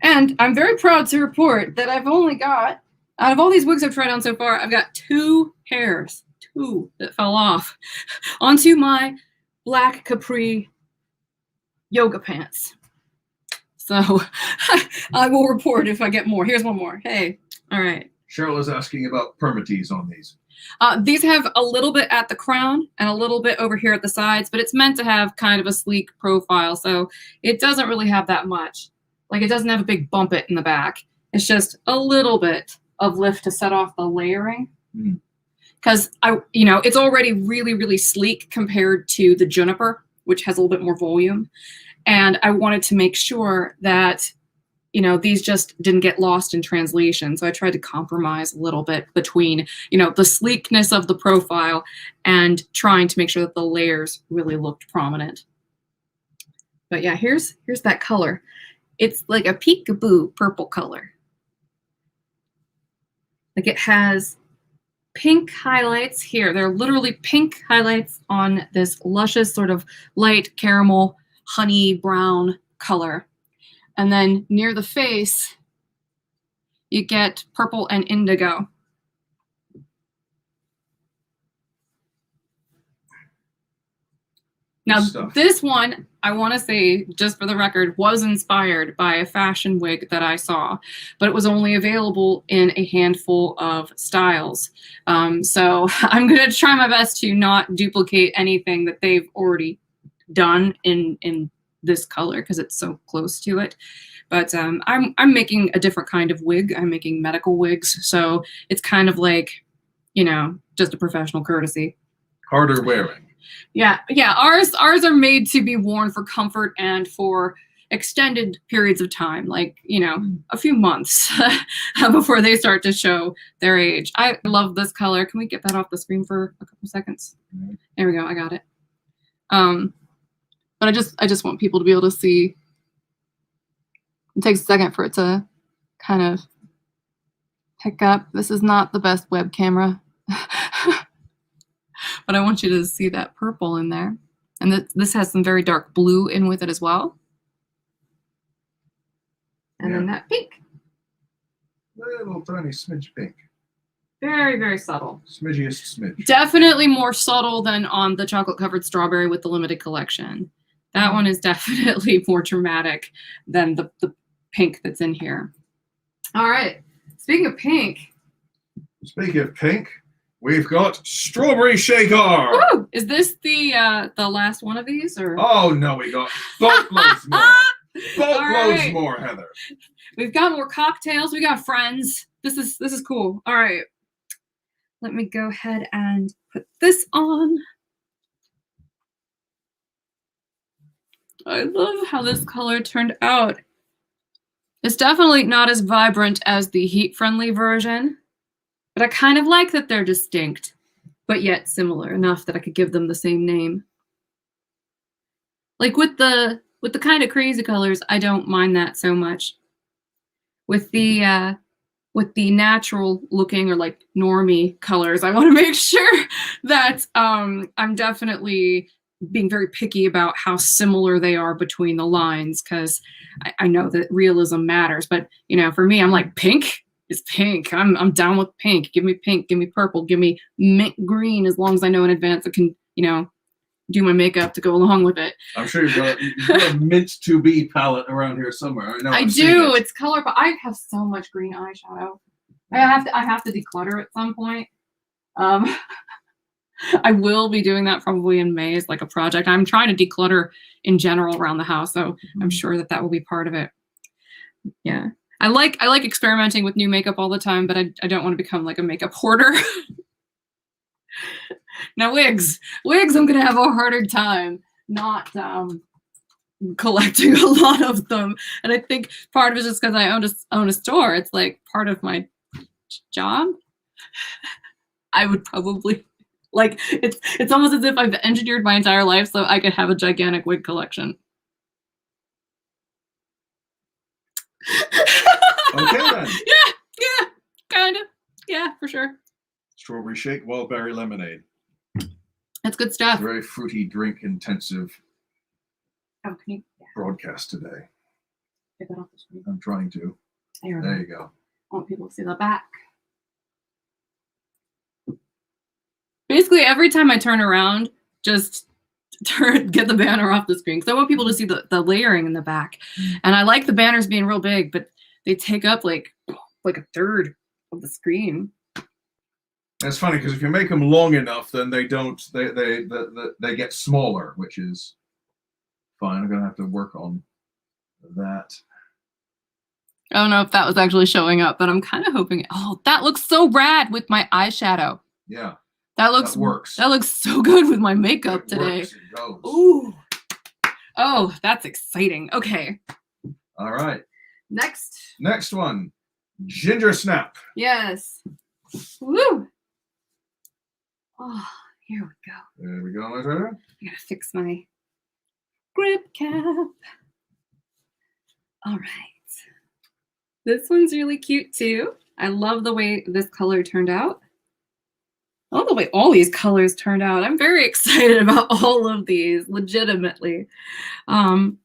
And I'm very proud to report that I've only got, out of all these wigs I've tried on so far, I've got 2 hairs, 2 that fell off onto my black capri yoga pants. So I will report if I get more. Here's one more. Hey, all right. Cheryl is asking about permatease on these. These have a little bit at the crown and a little bit over here at the sides, but it's meant to have kind of a sleek profile. So it doesn't really have that much. Like it doesn't have a big bump it in the back. It's just a little bit of lift to set off the layering. Because it's already really, really sleek compared to the Juniper, which has a little bit more volume. And I wanted to make sure that, these just didn't get lost in translation. So I tried to compromise a little bit between, the sleekness of the profile and trying to make sure that the layers really looked prominent. But yeah, here's that color. It's like a peekaboo purple color. Like it has pink highlights here. They're literally pink highlights on this luscious sort of light caramel honey brown color. And then near the face, you get purple and indigo. Now, stuff. this one, I want to say, just for the record, was inspired by a fashion wig that I saw, but it was only available in a handful of styles. So I'm going to try my best to not duplicate anything that they've already done in this color because it's so close to it. But I'm making a different kind of wig. I'm making medical wigs, so it's kind of like, you know, just a professional courtesy. Harder wearing. Yeah. Ours are made to be worn for comfort and for extended periods of time, like, you know, a few months before they start to show their age. I love this color. Can we get that off the screen for a couple seconds? There we go. I got it. But I just want people to be able to see. It takes a second for it to kind of pick up. This is not the best web camera. But I want you to see that purple in there. And this has some very dark blue in with it as well. And then that pink. Little tiny smidge pink. Very, very subtle. Smidgiest smidge. Definitely more subtle than on the chocolate covered strawberry with the limited collection. That one is definitely more dramatic than the pink that's in here. All right. Speaking of pink. We've got Strawberry Shaker. Woo! Is this the last one of these, or? Oh no, we got boatloads more. Boatloads more, Heather. We've got more cocktails. We got friends. This is cool. All right. Let me go ahead and put this on. I love how this color turned out. It's definitely not as vibrant as the heat-friendly version. But I kind of like that they're distinct, but yet similar enough that I could give them the same name. Like with the kind of crazy colors, I don't mind that so much. With the natural looking or like normie colors, I want to make sure that I'm definitely being very picky about how similar they are between the lines, because I know that realism matters. But you know, for me, I'm like, pink is pink. I'm down with pink. Give me pink. Give me purple. Give me mint green. As long as I know in advance, I can, you know, do my makeup to go along with it. I'm sure you've got a mint to be palette around here somewhere. I know. I do. It's color, but I have so much green eyeshadow. I have to declutter at some point. I will be doing that probably in May as like a project. I'm trying to declutter in general around the house, so I'm sure that will be part of it. Yeah. I like experimenting with new makeup all the time, but I don't want to become like a makeup hoarder. Now wigs, I'm gonna have a harder time not collecting a lot of them, and I think part of it is just because I own a store. It's like part of my job. I would probably like it's almost as if I've engineered my entire life so I could have a gigantic wig collection. Okay then. Yeah, kind of. Yeah, for sure. Strawberry shake, wild berry lemonade. That's good stuff. Very fruity, drink intensive Oh, can you broadcast today. get that off the screen? I'm trying to. There you go. I want people to see the back. Basically, every time I turn around, just get the banner off the screen because I want people to see the layering in the back. And I like the banners being real big, but they take up like a third of the screen. That's funny because if you make them long enough, then they get smaller, which is fine. I'm gonna have to work on that. I don't know if that was actually showing up, but I'm kind of hoping. Oh, that looks so rad with my eyeshadow. Yeah. That works. That looks so good with my makeup today. It goes. Ooh. Oh, that's exciting. Okay. All right. Next one. Gingersnap. Yes. Woo. Oh, here we go. There we go, my daughter. I gotta fix my grip cap. All right. This one's really cute too. I love the way this color turned out. I love the way all these colors turned out. I'm very excited about all of these, legitimately. And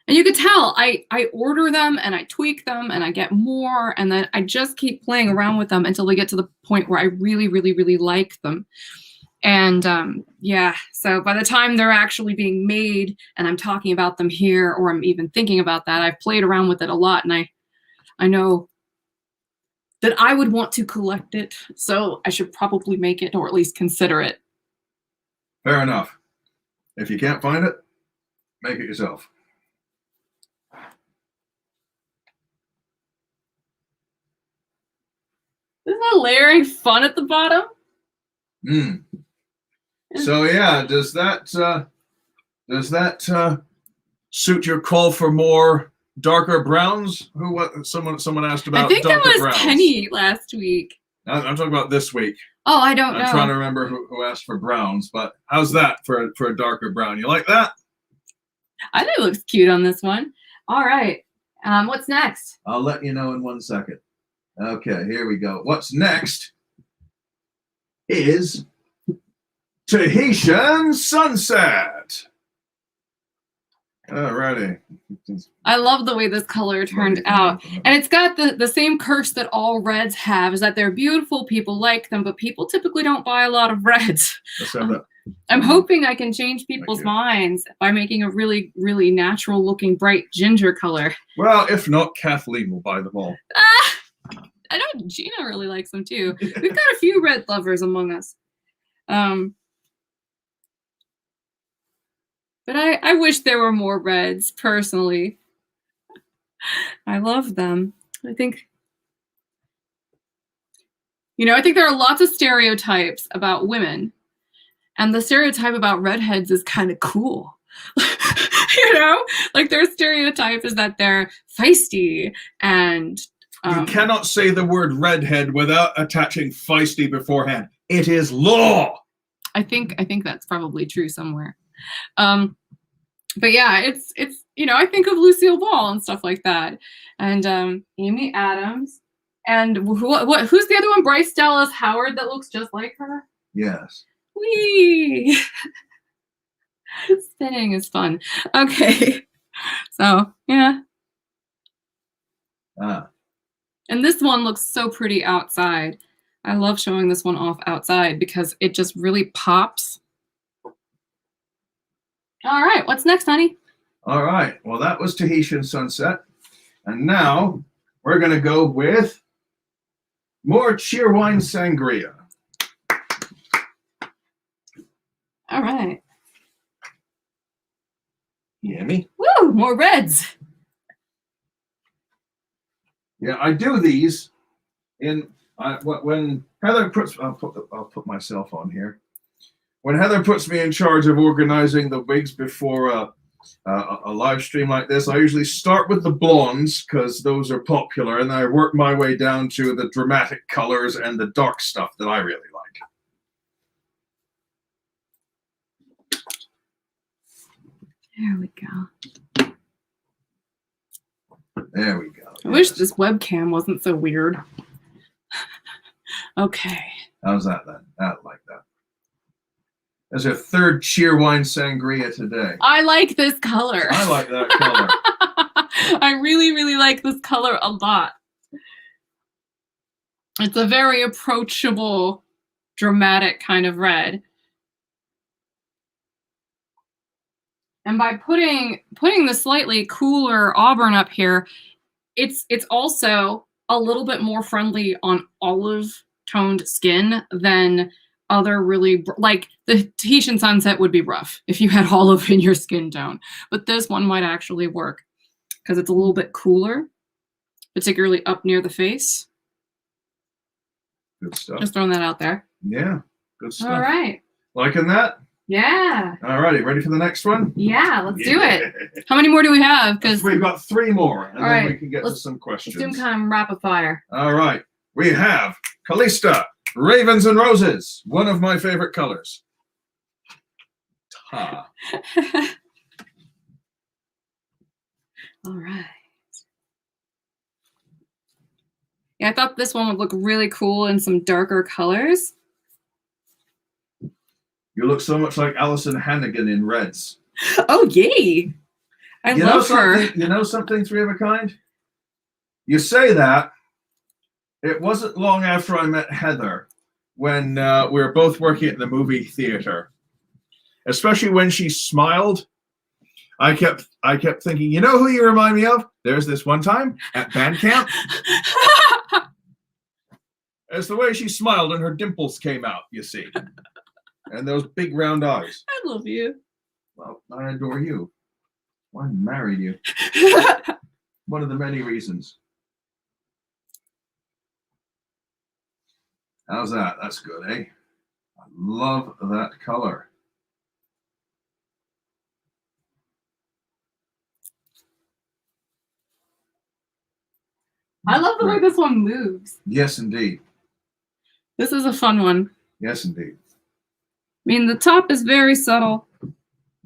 you could tell I order them and I tweak them and I get more, and then I just keep playing around with them until they get to the point where I really, really, really like them. And yeah, so by the time they're actually being made and I'm talking about them here, or I'm even thinking about that, I've played around with it a lot, and I know that I would want to collect it, so I should probably make it, or at least consider it. Fair enough. If you can't find it, make it yourself. Isn't that layering fun at the bottom? So yeah, does that suit your call for more darker browns? Someone asked about. I think darker that was browns. Penny last week. I'm talking about this week. Oh, I don't know. I'm trying to remember who asked for browns, but how's that for a darker brown? You like that? I think it looks cute on this one. All right. What's next? I'll let you know in 1 second. Okay, here we go. What's next is Tahitian Sunset. Alrighty. I love the way this color turned out. And it's got the same curse that all reds have, is that they're beautiful, people like them, but people typically don't buy a lot of reds. Let's have that. I'm hoping I can change people's minds by making a really, really natural looking bright ginger color. Well, if not, Kathleen will buy them all. I know Gina really likes them too. We've got a few red lovers among us. But I wish there were more reds, personally. I love them. I think there are lots of stereotypes about women. And the stereotype about redheads is kind of cool. Like their stereotype is that they're feisty and... You cannot say the word redhead without attaching feisty beforehand. It is law. I think that's probably true somewhere. But yeah, it's I think of Lucille Ball and stuff like that, and Amy Adams, and who's the other one? Bryce Dallas Howard that looks just like her. Yes. Whee! Spinning is fun. Okay, so yeah. And this one looks so pretty outside. I love showing this one off outside because it just really pops. All right, what's next, honey? All right, well, that was Tahitian Sunset. And now we're going to go with more Cheerwine Sangria. All right. Yummy. Woo, more reds. Yeah, I do these when Heather puts. I'll put myself on here. When Heather puts me in charge of organizing the wigs before a live stream like this, I usually start with the blondes because those are popular, and then I work my way down to the dramatic colors and the dark stuff that I really like. There we go. There we go. I wish this webcam wasn't so weird. Okay. How's that then? I like that. There's a third Cheerwine Sangria today. I like this color. I like that color. I really, really like this color a lot. It's a very approachable, dramatic kind of red. And by putting the slightly cooler auburn up here, it's also a little bit more friendly on olive toned skin than other really, like the Tahitian Sunset would be rough if you had olive in your skin tone. But this one might actually work because it's a little bit cooler, particularly up near the face. Good stuff. Just throwing that out there. Yeah, good stuff. All right. Liking that? Yeah. All righty, ready for the next one? Yeah, let's do it. How many more do we have? Because we've got 3 more, and all then right, we can get to some questions. Let's do kind of rapid fire. All right, we have Calista, Ravens and Roses, one of my favorite colors. Ta. All right. Yeah, I thought this one would look really cool in some darker colors. You look so much like Alison Hannigan in reds. Oh, yay. I love her. You know something, Three of a Kind? You say that. It wasn't long after I met Heather when we were both working at the movie theater, especially when she smiled. I kept thinking, you know who you remind me of? There's this one time at band camp. It's the way she smiled and her dimples came out, you see. And those big round eyes. I love you. Well, I adore you. Why married you? One of the many reasons. How's that? That's good, eh? I love that color. I love the way this one moves. Yes, indeed. This is a fun one. Yes, indeed. I mean, the top is very subtle.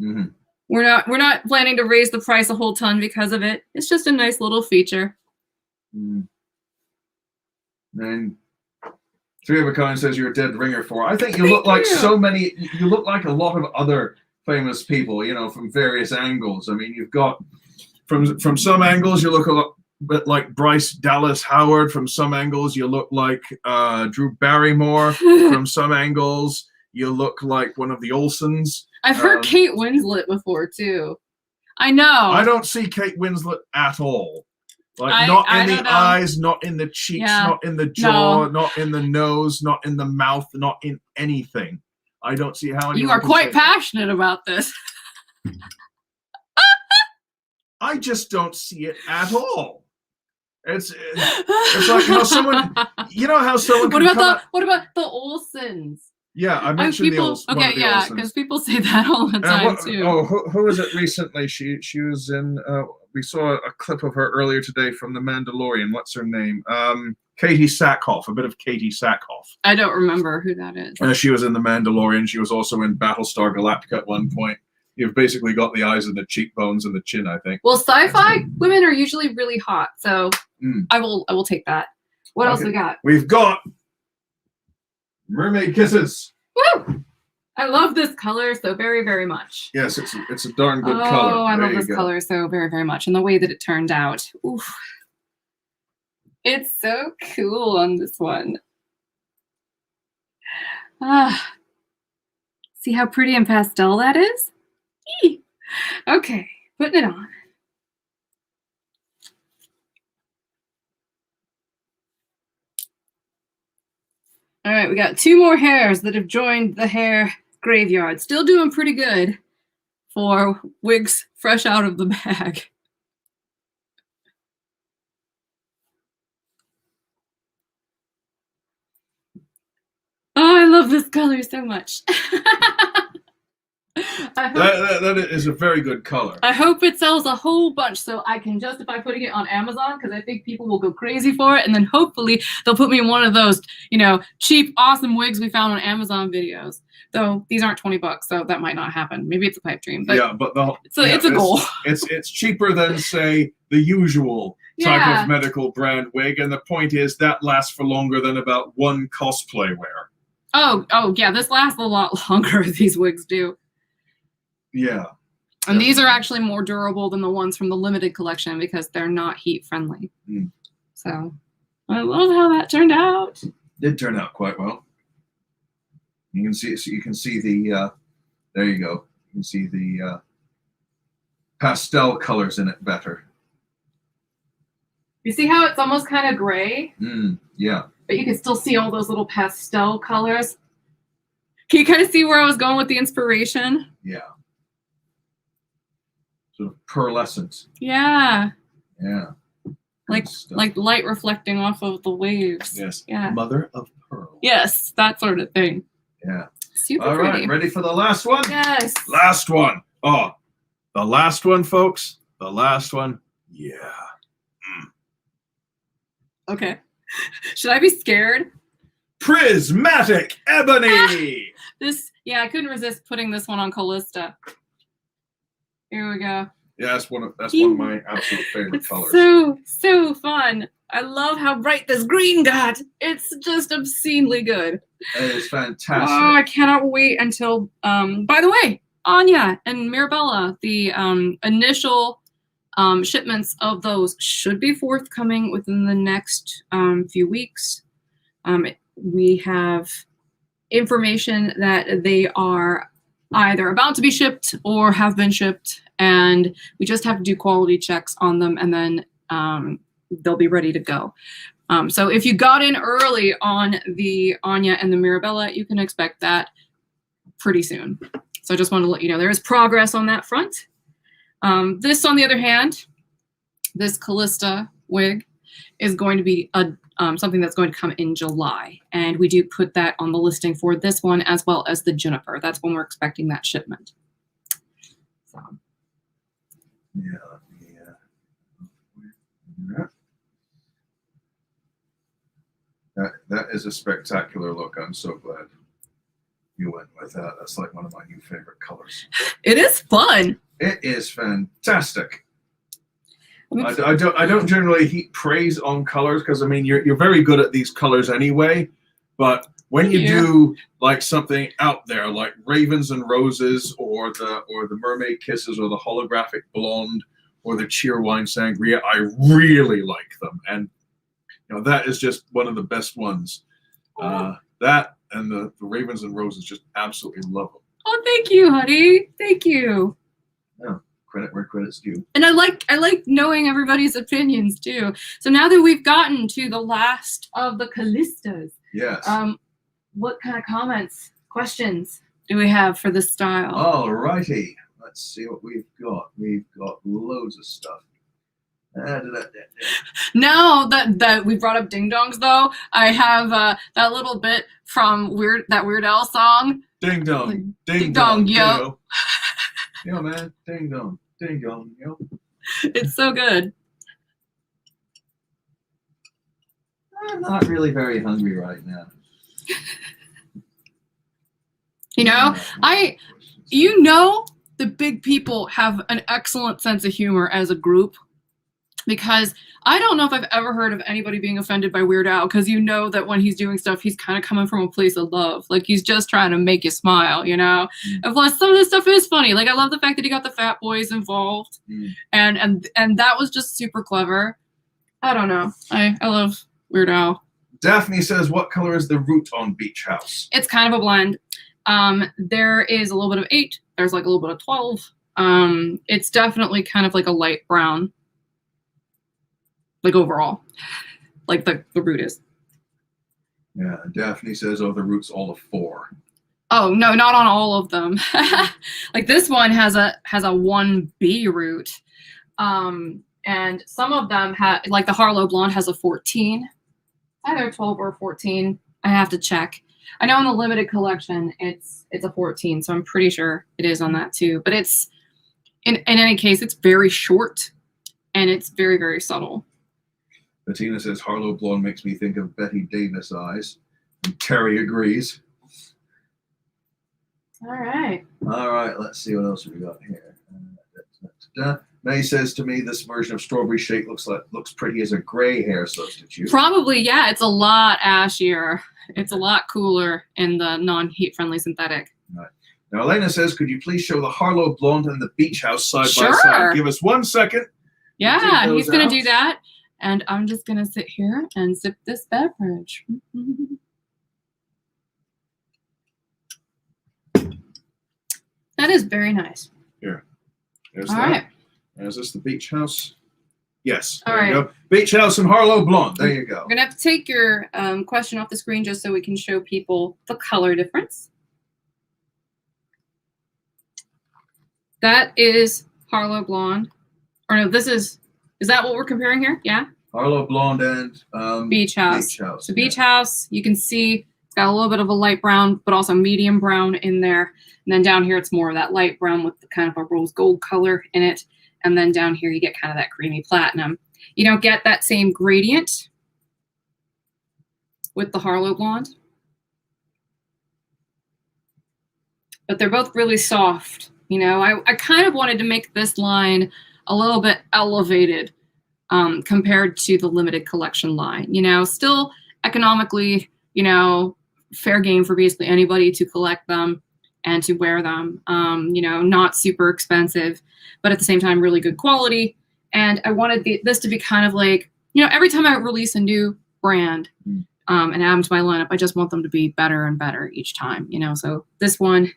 Mm-hmm. We're not planning to raise the price a whole ton because of it. It's just a nice little feature. Mm. And Three of a Kind says you're a dead ringer for. I think you look like so many. You look like a lot of other famous people, you know, from various angles. I mean, you've got from some angles you look a lot bit like Bryce Dallas Howard. From some angles you look like Drew Barrymore. From some angles you look like one of the Olsens. I've heard Kate Winslet before too. I know. I don't see Kate Winslet at all. Like not in the eyes, not in the cheeks, not in the jaw, not in the nose, not in the mouth, not in anything. I don't see how anyone You are quite passionate about this. I just don't see it at all. It's like how someone, you know how someone. What about the Olsens? Yeah, I mentioned the Olsens. Okay, yeah, because people say that all the time too. Oh, who was it recently? She was in. We saw a clip of her earlier today from The Mandalorian. What's her name? Katie Sackhoff. A bit of Katie Sackhoff. I don't remember who that is. She was in The Mandalorian. She was also in Battlestar Galactica at one point. You've basically got the eyes and the cheekbones and the chin, I think. Well, sci-fi women are usually really hot, so I will take that. What else we got? We've got Mermaid Kisses. Woo! I love this color so very, very much. Yes, it's a darn good color. Oh, I love this color so very, very much, and the way that it turned out. Oof. It's so cool on this one. See how pretty and pastel that is? Eee. Okay, putting it on. All right, we got 2 more hairs that have joined the hair graveyard. Still doing pretty good for wigs fresh out of the bag. Oh, I love this color so much. That is a very good color. I hope it sells a whole bunch so I can justify putting it on Amazon, because I think people will go crazy for it, and then hopefully they'll put me in one of those, you know, cheap, awesome wigs we found on Amazon videos. Though these aren't $20, so that might not happen. Maybe it's a pipe dream. But yeah, but it's a goal. It's cheaper than, say, the usual type of medical brand wig, and the point is that lasts for longer than about one cosplay wear. Oh yeah, this lasts a lot longer. These wigs do. Yeah. And these are actually more durable than the ones from the limited collection because they're not heat friendly. So I love how that turned out. Did turn out quite well. You can see, so you can see the there you go. You can see the pastel colors in it better. You see how it's almost kind of gray? Yeah. But you can still see all those little pastel colors. Can you kind of see where I was going with the inspiration? Yeah. Sort of pearlescent. Yeah. Yeah. Like light reflecting off of the waves. Yes. Yeah. Mother of pearl. Yes, that sort of thing. Yeah. Super All pretty. right, ready for the last one? Yes. Last one. Oh, the last one, folks. The last one. Yeah. Okay. Should I be scared? Prismatic Ebony. I couldn't resist putting this one on Calista. Here we go. Yeah, that's one of my absolute favorite colors. So fun. I love how bright this green got. It's just obscenely good. It is fantastic. Oh, I cannot wait until by the way, Anya and Mirabella, the initial shipments of those should be forthcoming within the next few weeks. We have information that they are either about to be shipped or have been shipped, and we just have to do quality checks on them, and then they'll be ready to go. So if you got in early on the Anya and the Mirabella, you can expect that pretty soon. So I just wanted to let you know there is progress on that front. This, on the other hand, this Calista wig is going to be something that's going to come in July. And we do put that on the listing for this one as well as the Juniper. That's when we're expecting that shipment. So. That is a spectacular look. I'm so glad you went with that. That's like one of my new favorite colors. It is fun. It is fantastic. I don't generally heap praise on colors because I mean you're very good at these colors anyway. But when you do like something out there like Ravens and Roses or the Mermaid Kisses or the Holographic Blonde or the Cheerwine Sangria, I really like them. And you know, that is just one of the best ones. That and the Ravens and Roses, just absolutely love them. Oh, thank you, honey. Thank you. Yeah, credit where credit's due. And I like knowing everybody's opinions too. So now that we've gotten to the last of the Calistas, yes. What kind of comments, questions do we have for this style? All righty. Let's see what we've got. We've got loads of stuff. Now that we brought up ding dongs, though, I have that little bit from that Weird Al song. Ding dong, ding dong, yo. Yo, man, ding dong, yo. It's so good. I'm not really very hungry right now. You know, you know, the big people have an excellent sense of humor as a group. Because I don't know if I've ever heard of anybody being offended by Weird Al, because you know that when he's doing stuff, he's kind of coming from a place of love. Like, he's just trying to make you smile, you know? And plus, some of this stuff is funny. Like, I love the fact that he got the Fat Boys involved. And that was just super clever. I don't know. I love Weird Al. Daphne says, what color is the root on Beach House? It's kind of a blend. There is a little bit of 8. There's like a little bit of 12. It's definitely kind of like a light brown. Like overall, like the root is. Yeah, Daphne says, oh, the root's all of 4. Oh, no, not on all of them. Like this one has a 1B root. And some of them have, like the Harlow Blonde has a 14. Either 12 or 14. I have to check. I know in the limited collection, it's a 14, so I'm pretty sure it is on that too. But it's, in any case, it's very short and it's very, very subtle. Bettina says, Harlow Blonde makes me think of Betty Davis eyes. And Terry agrees. All right. All right, let's see what else we got here. May says to me, this version of Strawberry Shake looks pretty as a gray hair substitute. Probably, yeah. It's a lot ashier. It's a lot cooler in the non-heat friendly synthetic. Right. Now, Elena says, could you please show the Harlow Blonde and the Beach House side by side? Give us 1 second. Yeah, he's going to do that. And I'm just going to sit here and sip this beverage. That is very nice. Here. There's all that. Right. Is this the Beach House? Yes. All there right. you go. Beach House and Harlow Blonde. There you go. We're going to have to take your question off the screen just so we can show people the color difference. That is Harlow Blonde. Or no, this is that what we're comparing here? Yeah. Harlow Blonde and Beach House. Beach House. So Beach House, you can see it's got a little bit of a light brown, but also medium brown in there. And then down here, it's more of that light brown with kind of a rose gold color in it. And then down here, you get kind of that creamy platinum. You don't get that same gradient with the Harlow Blonde. But they're both really soft. You know, I kind of wanted to make this line a little bit elevated compared to the limited collection line. You know, still economically, you know, fair game for basically anybody to collect them and to wear them. You know, not super expensive, but at the same time, really good quality. And I wanted this to be kind of like, you know, every time I release a new brand, and add them to my lineup. I just want them to be better and better each time, you know. So this one,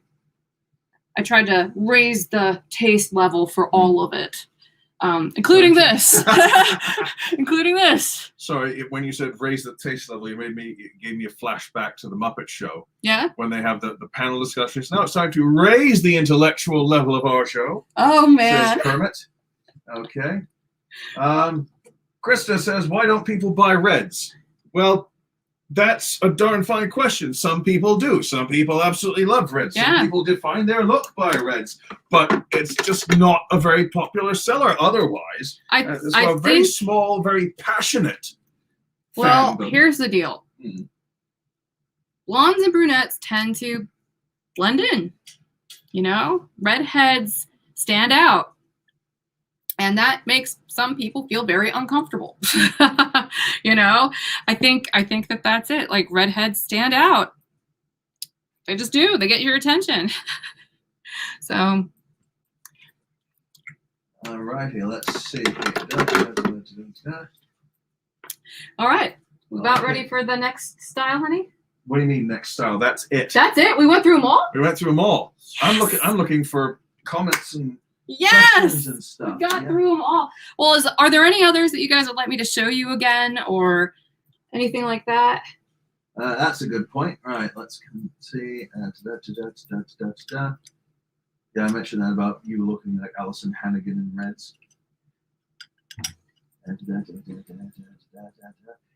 I tried to raise the taste level for all of it, including this. Including this. Sorry, when you said raise the taste level, it gave me a flashback to the Muppet Show. Yeah. When they have the panel discussions. Now it's time to raise the intellectual level of our show. Oh man. Says Kermit. Okay. Krista says, why don't people buy reds? Well, that's a darn fine question. Some people do. Some people absolutely love reds. Yeah. Some people define their look by reds. But it's just not a very popular seller otherwise. It's a very small, very passionate fandom. Here's the deal. Blondes and brunettes tend to blend in. You know? Redheads stand out. And that makes some people feel very uncomfortable. You know, I think that that's it. Like, redheads stand out. They just do. They get your attention. So. All righty, let's see. All right. We about ready for the next style, honey? What do you mean next style? That's it. That's it? We went through them all? We went through them all. Yes. I'm looking for comments and yes, and stuff. We got through them all. Well, are there any others that you guys would like me to show you again or anything like that? That's a good point. All right, let's see. Yeah, I mentioned that about you looking like Alison Hannigan in reds.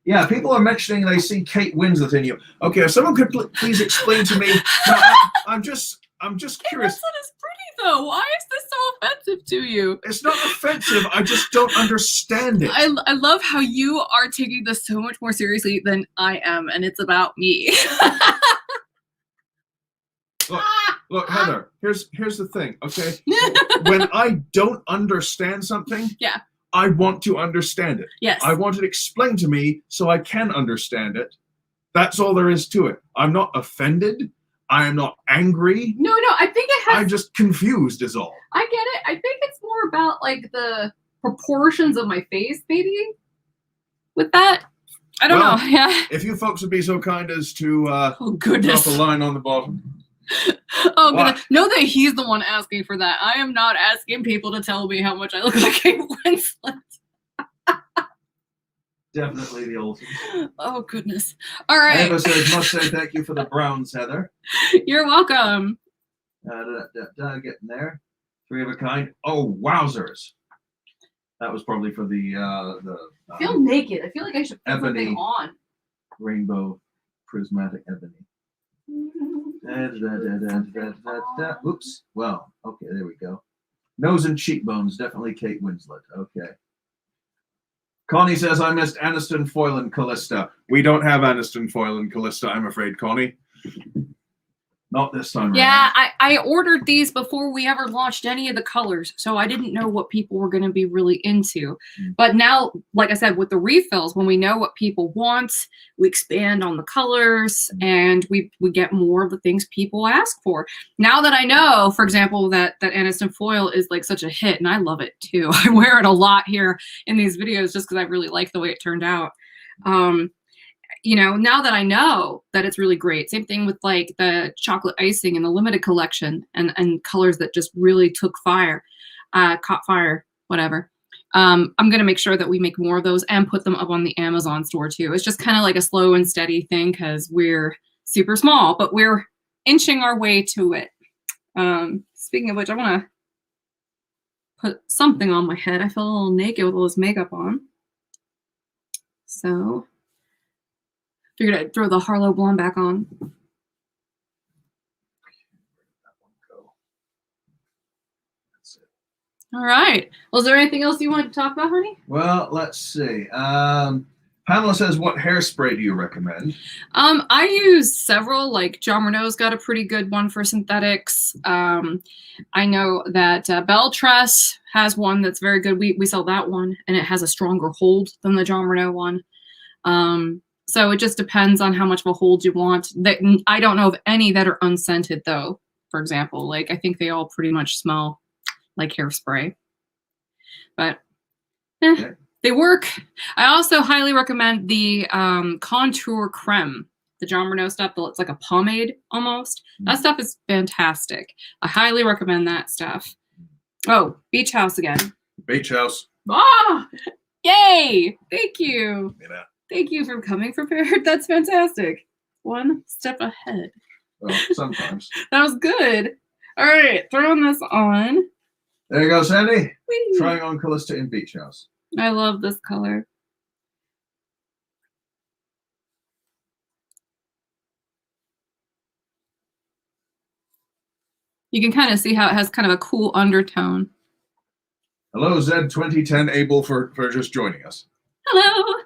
Yeah, people are mentioning they see Kate Winslet in you. Okay, if someone could please explain to me. No, I'm just curious. Winslet is pretty though. Why is this so offensive to you? It's not offensive. I just don't understand it. I love how you are taking this so much more seriously than I am, and it's about me. Look, Heather. Here's the thing. Okay, when I don't understand something, yeah, I want to understand it. Yes, I want it explained to me so I can understand it. That's all there is to it. I'm not offended. I am not angry. No, I think it has. I'm just confused is all. I get it. I think it's more about like the proportions of my face, maybe. With that, I don't know. Yeah. If you folks would be so kind as to goodness, drop a line on the bottom. Oh goodness! Know that he's the one asking for that. I am not asking people to tell me how much I look like Kate Winslet. Definitely the old. Oh goodness! All right. Eva says, "Must say thank you for the browns, Heather." You're welcome. Getting there. Three of a kind. Oh wowzers! That was probably for the. I feel naked. I feel like I should put ebony something on. Rainbow prismatic ebony. Oops. Well, okay, there we go. Nose and cheekbones, definitely Kate Winslet. Okay. Connie says, I missed Aniston Foyle and Calista. We don't have Aniston Foyle and Calista, I'm afraid, Connie. Not this time Yeah, around. I ordered these before we ever launched any of the colors, so I didn't know what people were going to be really into. But now, like I said, with the refills, when we know what people want, we expand on the colors, and we get more of the things people ask for. Now that I know, for example, that Aniston Foil is like such a hit, and I love it too. I wear it a lot here in these videos just because I really like the way it turned out. You know, now that I know that it's really great, same thing with like the chocolate icing in the limited collection and colors that just really took fire, caught fire, whatever. I'm going to make sure that we make more of those and put them up on the Amazon store too. It's just kind of like a slow and steady thing because we're super small, but we're inching our way to it. Speaking of which, I want to put something on my head. I feel a little naked with all this makeup on. So figured I'd throw the Harlow Blonde back on. All right. Well, is there anything else you wanted to talk about, honey? Well, let's see. Pamela says, what hairspray do you recommend? I use several, like John Renault's got a pretty good one for synthetics. I know that Belle Tress has one that's very good. We sell that one, and it has a stronger hold than the John Renault one. So it just depends on how much of a hold you want. I don't know of any that are unscented, though, for example. Like, I think they all pretty much smell like hairspray. But, Okay. They work. I also highly recommend the Contour Creme, the John Renault stuff. It's like a pomade almost. That stuff is fantastic. I highly recommend that stuff. Oh, Beach House again. Beach House. Ah, yay! Thank you. Yeah. Thank you for coming prepared. That's fantastic. One step ahead. Well, sometimes. That was good. All right, throwing this on. There you go, Sandy. Whee! Trying on Calista in Beach House. I love this color. You can kind of see how it has kind of a cool undertone. Hello, Z2010 Abel for just joining us. Hello.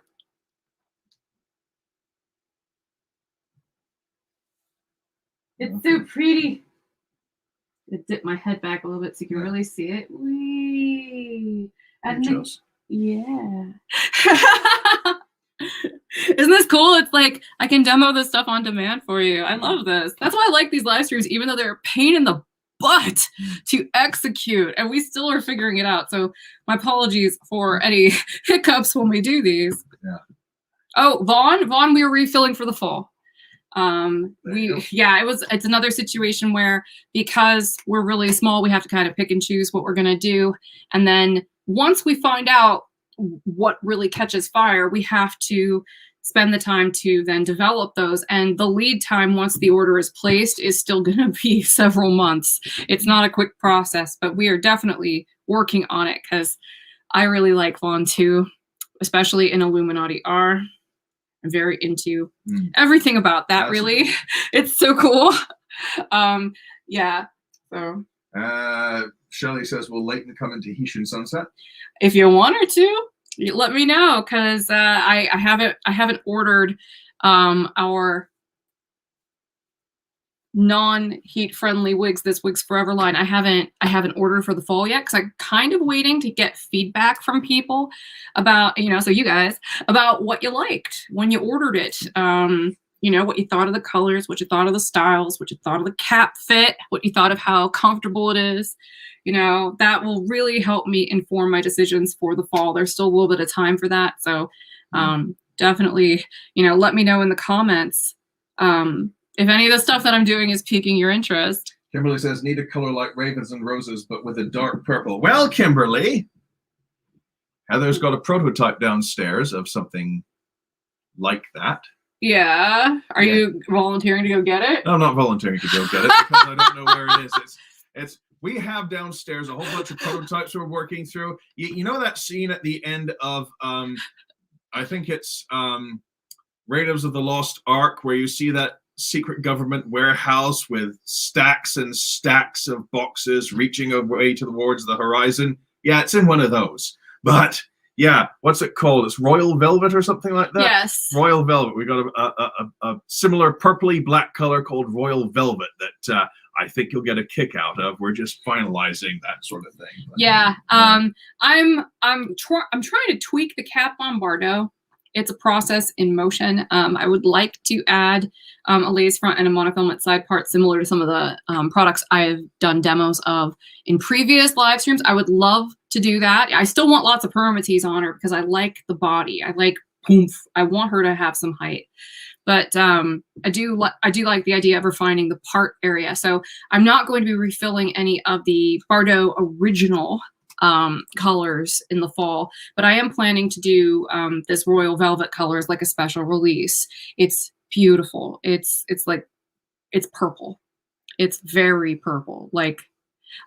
It's so pretty. I dip my head back a little bit so you can really see it. Whee! And then, yeah. Isn't this cool? It's like I can demo this stuff on demand for you. I love this. That's why I like these live streams, even though they're a pain in the butt to execute, and we still are figuring it out. So my apologies for any hiccups when we do these. Yeah. Oh, Vaughn, we were refilling for the fall. It's another situation where because we're really small, we have to kind of pick and choose what we're gonna do, and then once we find out what really catches fire, we have to spend the time to then develop those, and the lead time once the order is placed is still going to be several months. It's not a quick process, but we are definitely working on it because I really like Vaughn too, especially in Illuminati R. I'm very into everything about that. Really, it's so cool. Yeah. So. Shelley says, "Will Leighton come in Tahitian Sunset?" If you want her to, let me know because I haven't ordered our non-heat friendly wigs, this Wigs Forever line. I haven't ordered for the fall yet because I'm kind of waiting to get feedback from people about, so you guys, about what you liked when you ordered it. What you thought of the colors, what you thought of the styles, what you thought of the cap fit, what you thought of how comfortable it is. That will really help me inform my decisions for the fall. There's still a little bit of time for that. So definitely, let me know in the comments if any of the stuff that I'm doing is piquing your interest. Kimberly says, "Need a color like Ravens and Roses, but with a dark purple." Well, Kimberly, Heather's got a prototype downstairs of something like that. Yeah. Are you volunteering to go get it? No, I'm not volunteering to go get it because I don't know where it is. We have downstairs a whole bunch of prototypes we're working through. You know that scene at the end of, I think it's Raiders of the Lost Ark, where you see that secret government warehouse with stacks and stacks of boxes reaching away towards the horizon? Yeah, it's in one of those. But yeah, what's it called? It's Royal Velvet or something like that? Yes. Royal Velvet. We got a similar purpley black color called Royal Velvet that I think you'll get a kick out of. We're just finalizing that sort of thing. But, yeah. I'm trying to tweak the cap on Bardot. It's a process in motion. I would like to add a lace front and a monofilament side part similar to some of the products I've done demos of in previous live streams. I would love to do that. I still want lots of permatease on her because I like the body. I like oomph. I want her to have some height. But I do like the idea of refining the part area. So I'm not going to be refilling any of the Bardot original colors in the fall, but I am planning to do this Royal Velvet colors like a special release. It's beautiful. It's purple. It's very purple. Like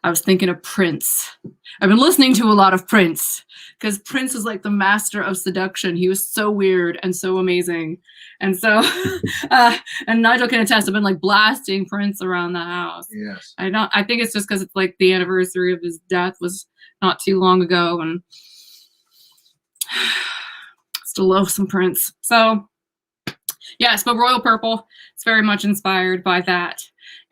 I was thinking of Prince. I've been listening to a lot of Prince because Prince is like the master of seduction. He was so weird and so amazing. And so, and Nigel can attest, I've been like blasting Prince around the house. Yes. I think it's just because it's like the anniversary of his death was not too long ago, and still love some Prince. So yes, but Royal Purple, it's very much inspired by that.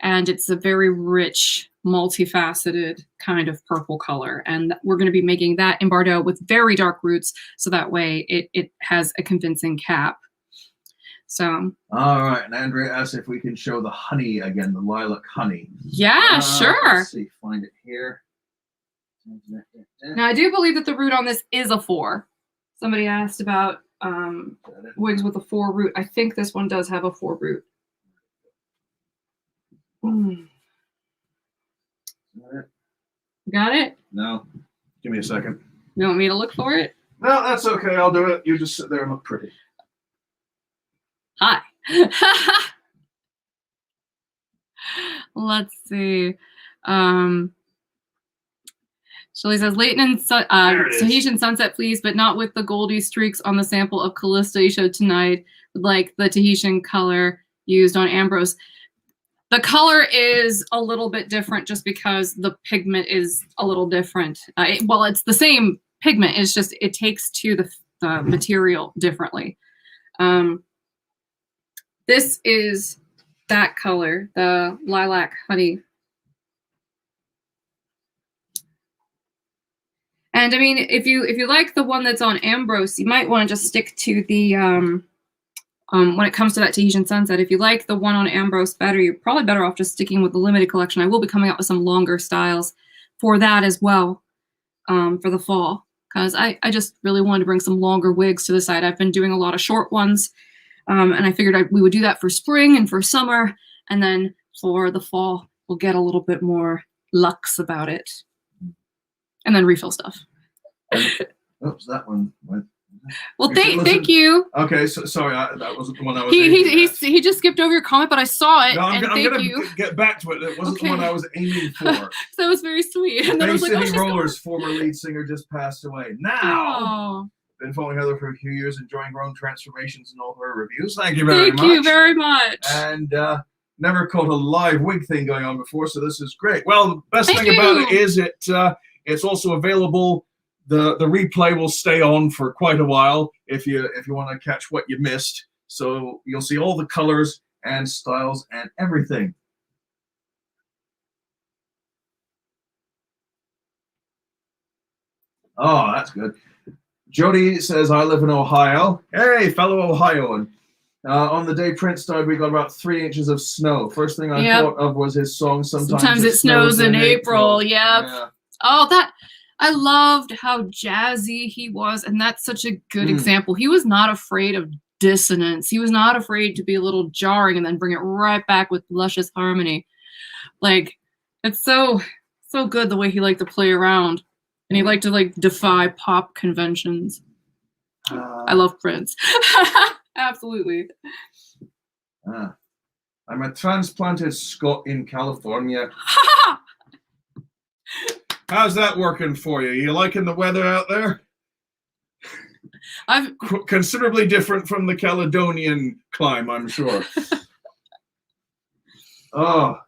And it's a very rich, multifaceted kind of purple color. And we're going to be making that in Bardot with very dark roots. So that way it has a convincing cap. So. All right. And Andrea asks if we can show the honey again, the Lilac Honey. Yeah, sure. Let's see, find it here. Now, I do believe that the root on this is a 4. Somebody asked about wigs with a 4 root. I think this one does have a 4 root. Got it? No. Give me a second. You want me to look for it? No, that's okay. I'll do it. You just sit there and look pretty. Hi. Let's see. Shelley says, Leighton and Tahitian Sunset, please, but not with the goldy streaks on the sample of Calista you showed tonight, like the Tahitian color used on Ambrose. The color is a little bit different just because the pigment is a little different. Well, it's the same pigment. It's just it takes to the material differently. This is that color, the Lilac Honey. And I mean, if you like the one that's on Ambrose, you might want to just stick to the when it comes to that Tahitian Sunset. If you like the one on Ambrose better, you're probably better off just sticking with the limited collection. I will be coming out with some longer styles for that as well for the fall, because I just really wanted to bring some longer wigs to the side. I've been doing a lot of short ones, and I figured we would do that for spring and for summer, and then for the fall, we'll get a little bit more luxe about it. And then refill stuff. Oops, that one went. Well, thank you. Okay, so sorry, that wasn't the one I was. He just skipped over your comment, but I saw it. No, I'm thank gonna you. Get back to it. It wasn't the one I was aiming for. So that was very sweet. And then I was like, City Rollers' former lead singer just passed away. Now, oh. Been following Heather for a few years, enjoying her own transformations and all her reviews. Thank you very much. Thank you very much. And never caught a live wig thing going on before, so this is great. Well, the best thing about it is it's also available. The replay will stay on for quite a while if you want to catch what you missed. So you'll see all the colors and styles and everything. Oh, that's good. Jody says, I live in Ohio. Hey, fellow Ohioan. On the day Prince died, we got about 3 inches of snow. First thing I thought of was his song, Sometimes It Snows in April. Yep. Yeah. Oh, I loved how jazzy he was, and that's such a good example. He was not afraid of dissonance. He was not afraid to be a little jarring and then bring it right back with luscious harmony. Like, it's so good the way he liked to play around, and he liked to like defy pop conventions. I love Prince. Absolutely. I'm a transplanted Scot in California. How's that working for you? You liking the weather out there? Considerably different from the Caledonian climb, I'm sure. Oh,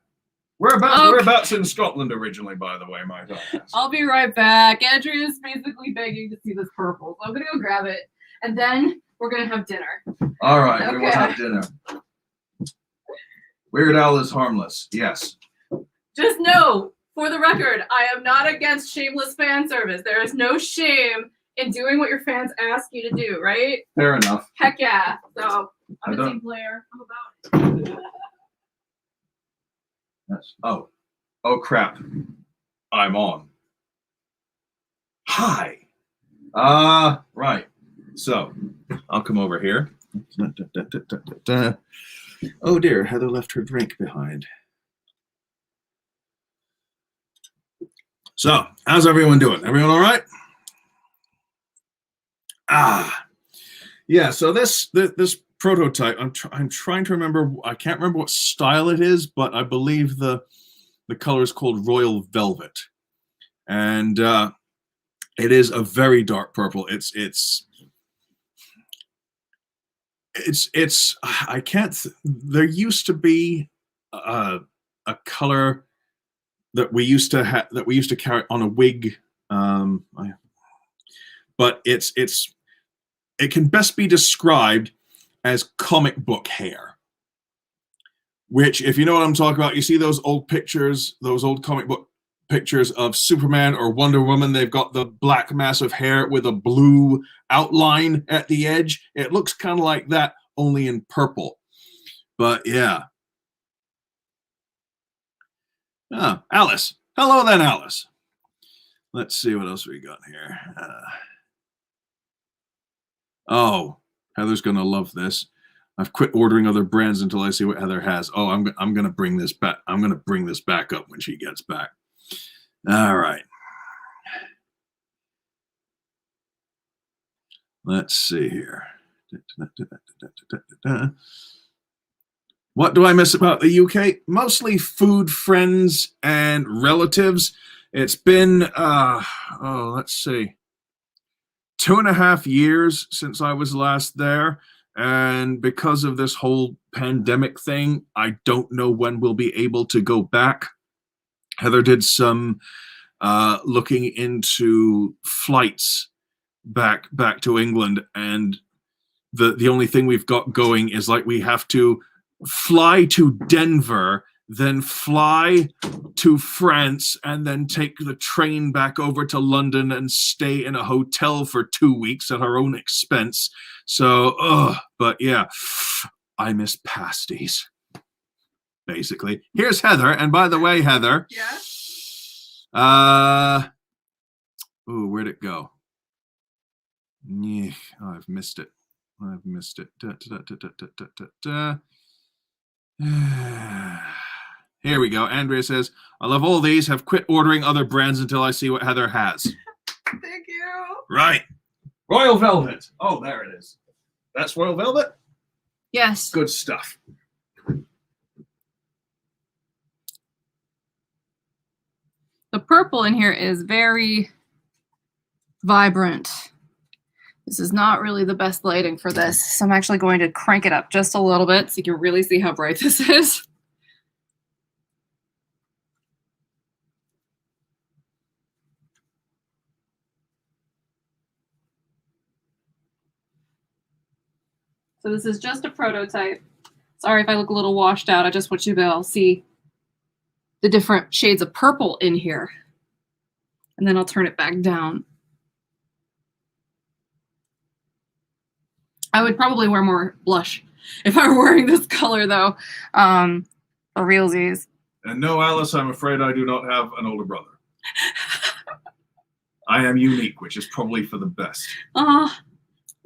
whereabouts in Scotland originally, by the way, Mike? I'll be right back. Andrea's basically begging to see this purple, so I'm gonna go grab it, and then we're gonna have dinner. All right, okay. We will have dinner. Weird Al is harmless. Yes. Just know, for the record, I am not against shameless fan service. There is no shame in doing what your fans ask you to do, right? Fair enough. Heck yeah. So I'm a team player. I'm about it. Yes. Oh crap. I'm on. Hi. Right. So I'll come over here. Oh dear, Heather left her drink behind. So, how's everyone doing? Everyone all right? Yeah. So this prototype, I'm trying to remember. I can't remember what style it is, but I believe the color is called Royal Velvet, and it is a very dark purple. It's I can't. There used to be a color that we used to carry on a wig, but it can best be described as comic book hair. Which, if you know what I'm talking about, you see those old pictures, those old comic book pictures of Superman or Wonder Woman. They've got the black mass of hair with a blue outline at the edge. It looks kind of like that, only in purple. But yeah. Alice. Hello then, Alice. Let's see what else we got here. Oh, Heather's gonna love this. I've quit ordering other brands until I see what Heather has. Oh, I'm gonna bring this back. I'm gonna bring this back up when she gets back. All right. Let's see here. What do I miss about the UK? Mostly food, friends, and relatives. It's been, let's see, 2.5 years since I was last there. And because of this whole pandemic thing, I don't know when we'll be able to go back. Heather did some looking into flights back to England, and the only thing we've got going is like we have to fly to Denver, then fly to France, and then take the train back over to London and stay in a hotel for 2 weeks at our own expense. So, but yeah, I miss pasties, basically. Here's Heather, and by the way, Heather. Yeah? Ooh, where'd it go? Yeah, I've missed it. I've missed it. Here we go. Andrea says, I love all these. Have quit ordering other brands until I see what Heather has. Thank you. Right. Royal Velvet. Oh, there it is. That's Royal Velvet? Yes. Good stuff. The purple in here is very vibrant. This is not really the best lighting for this, so I'm actually going to crank it up just a little bit so you can really see how bright this is. So this is just a prototype. Sorry if I look a little washed out. I just want you to be able to see the different shades of purple in here. And then I'll turn it back down. I would probably wear more blush if I were wearing this color, though, for realsies. And no, Alice, I'm afraid I do not have an older brother. I am unique, which is probably for the best. Oh,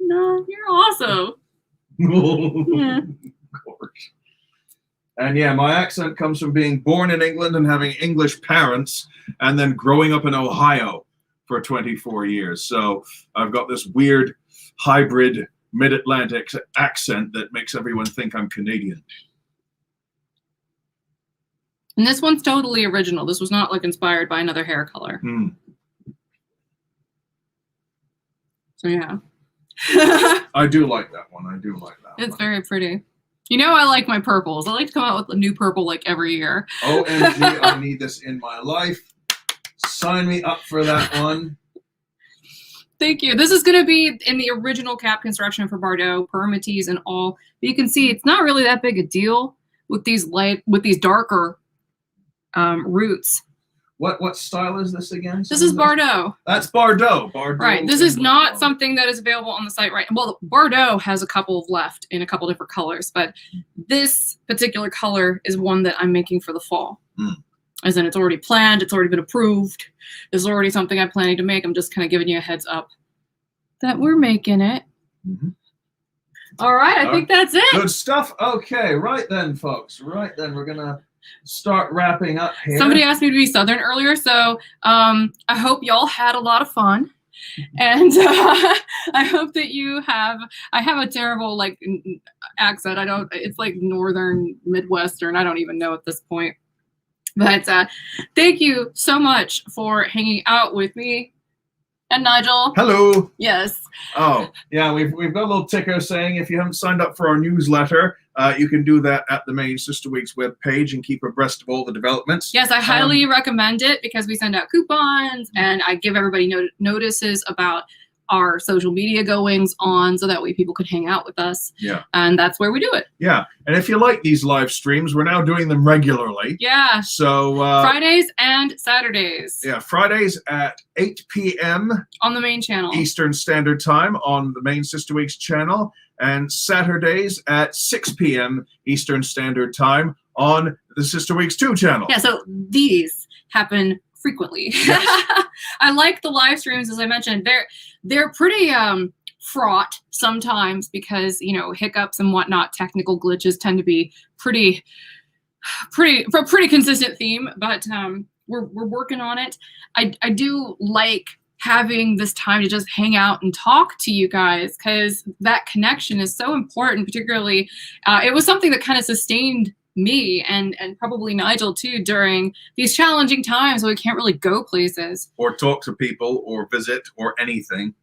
no, you're awesome. Yeah. Of course. And yeah, my accent comes from being born in England and having English parents, and then growing up in Ohio for 24 years. So I've got this weird hybrid mid-Atlantic accent that makes everyone think I'm Canadian. And this one's totally original. This was not like inspired by another hair color. So yeah. I do like that one. I do like that one. It's very pretty. You know I like my purples. I like to come out with a new purple like every year. OMG, I need this in my life. Sign me up for that one. Thank you. This is going to be in the original cap construction for Bardot, permatease and all. But you can see it's not really that big a deal with these darker roots. What style is this again? This is Bardot. That's Bardot. Right. This is not something that is available on the site right now. Well, Bardot has a couple left in a couple different colors, but this particular color is one that I'm making for the fall. As in, it's already planned. It's already been approved. This is already something I'm planning to make. I'm just kind of giving you a heads up that we're making it. All right. I think that's it. Good stuff. Okay. Right then, folks. Right then, we're going to start wrapping up here. Somebody asked me to be Southern earlier, so I hope y'all had a lot of fun. And I hope that you have. I have a terrible accent. It's like Northern Midwestern. I don't even know at this point. But thank you so much for hanging out with me and Nigel. Hello. Yes. Oh, yeah, we've got a little ticker saying if you haven't signed up for our newsletter, you can do that at the main Sister Wigs webpage and keep abreast of all the developments. Yes, I highly recommend it because we send out coupons and I give everybody notices about our social media goings on so that way people could hang out with us. Yeah. And that's where we do it. Yeah. And if you like these live streams, we're now doing them regularly. Yeah. So Fridays and Saturdays. Yeah, Fridays at 8 p.m. on the main channel. Eastern Standard Time on the main Sister Wigs channel, and Saturdays at 6 p.m. Eastern Standard Time on the Sister Wigs 2 channel. Yeah, so these happen frequently. Yes. I like the live streams, as I mentioned. They're pretty fraught sometimes because, you know, hiccups and whatnot, technical glitches tend to be pretty consistent theme, but we're working on it. I do like having this time to just hang out and talk to you guys because that connection is so important. Particularly, it was something that kind of sustained me and probably Nigel too during these challenging times where we can't really go places or talk to people or visit or anything.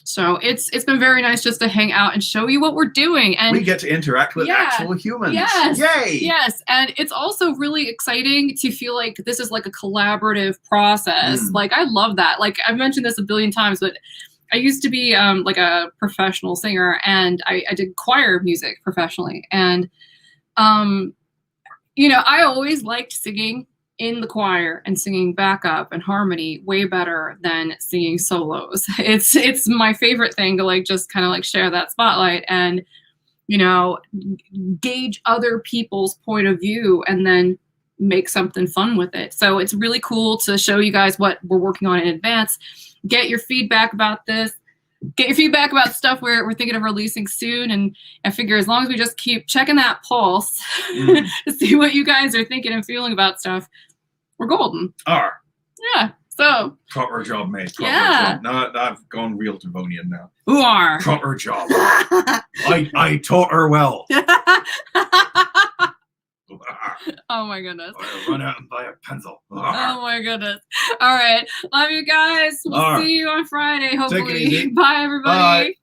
So it's been very nice just to hang out and show you what we're doing, and we get to interact with actual humans. Yes, yay! Yes, and it's also really exciting to feel like this is like a collaborative process. Like I love that. Like I've mentioned this a billion times, but I used to be like a professional singer, and I did choir music professionally, and you know, I always liked singing in the choir and singing backup and harmony way better than singing solos. It's my favorite thing to like just kind of like share that spotlight and, you know, gauge other people's point of view and then make something fun with it. So it's really cool to show you guys what we're working on in advance. Get your feedback about this. Get your feedback about stuff we're thinking of releasing soon. And I figure as long as we just keep checking that pulse to see what you guys are thinking and feeling about stuff, we're golden. Yeah. So. Proper job, mate. Proper job. No, I've gone real Devonian now. Who are? Proper job. I taught her well. Oh my goodness. I'll run out and buy a pencil. Oh my goodness. All right. Love you guys. We'll see you on Friday, hopefully. Take it easy. Bye, everybody.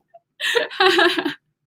Bye.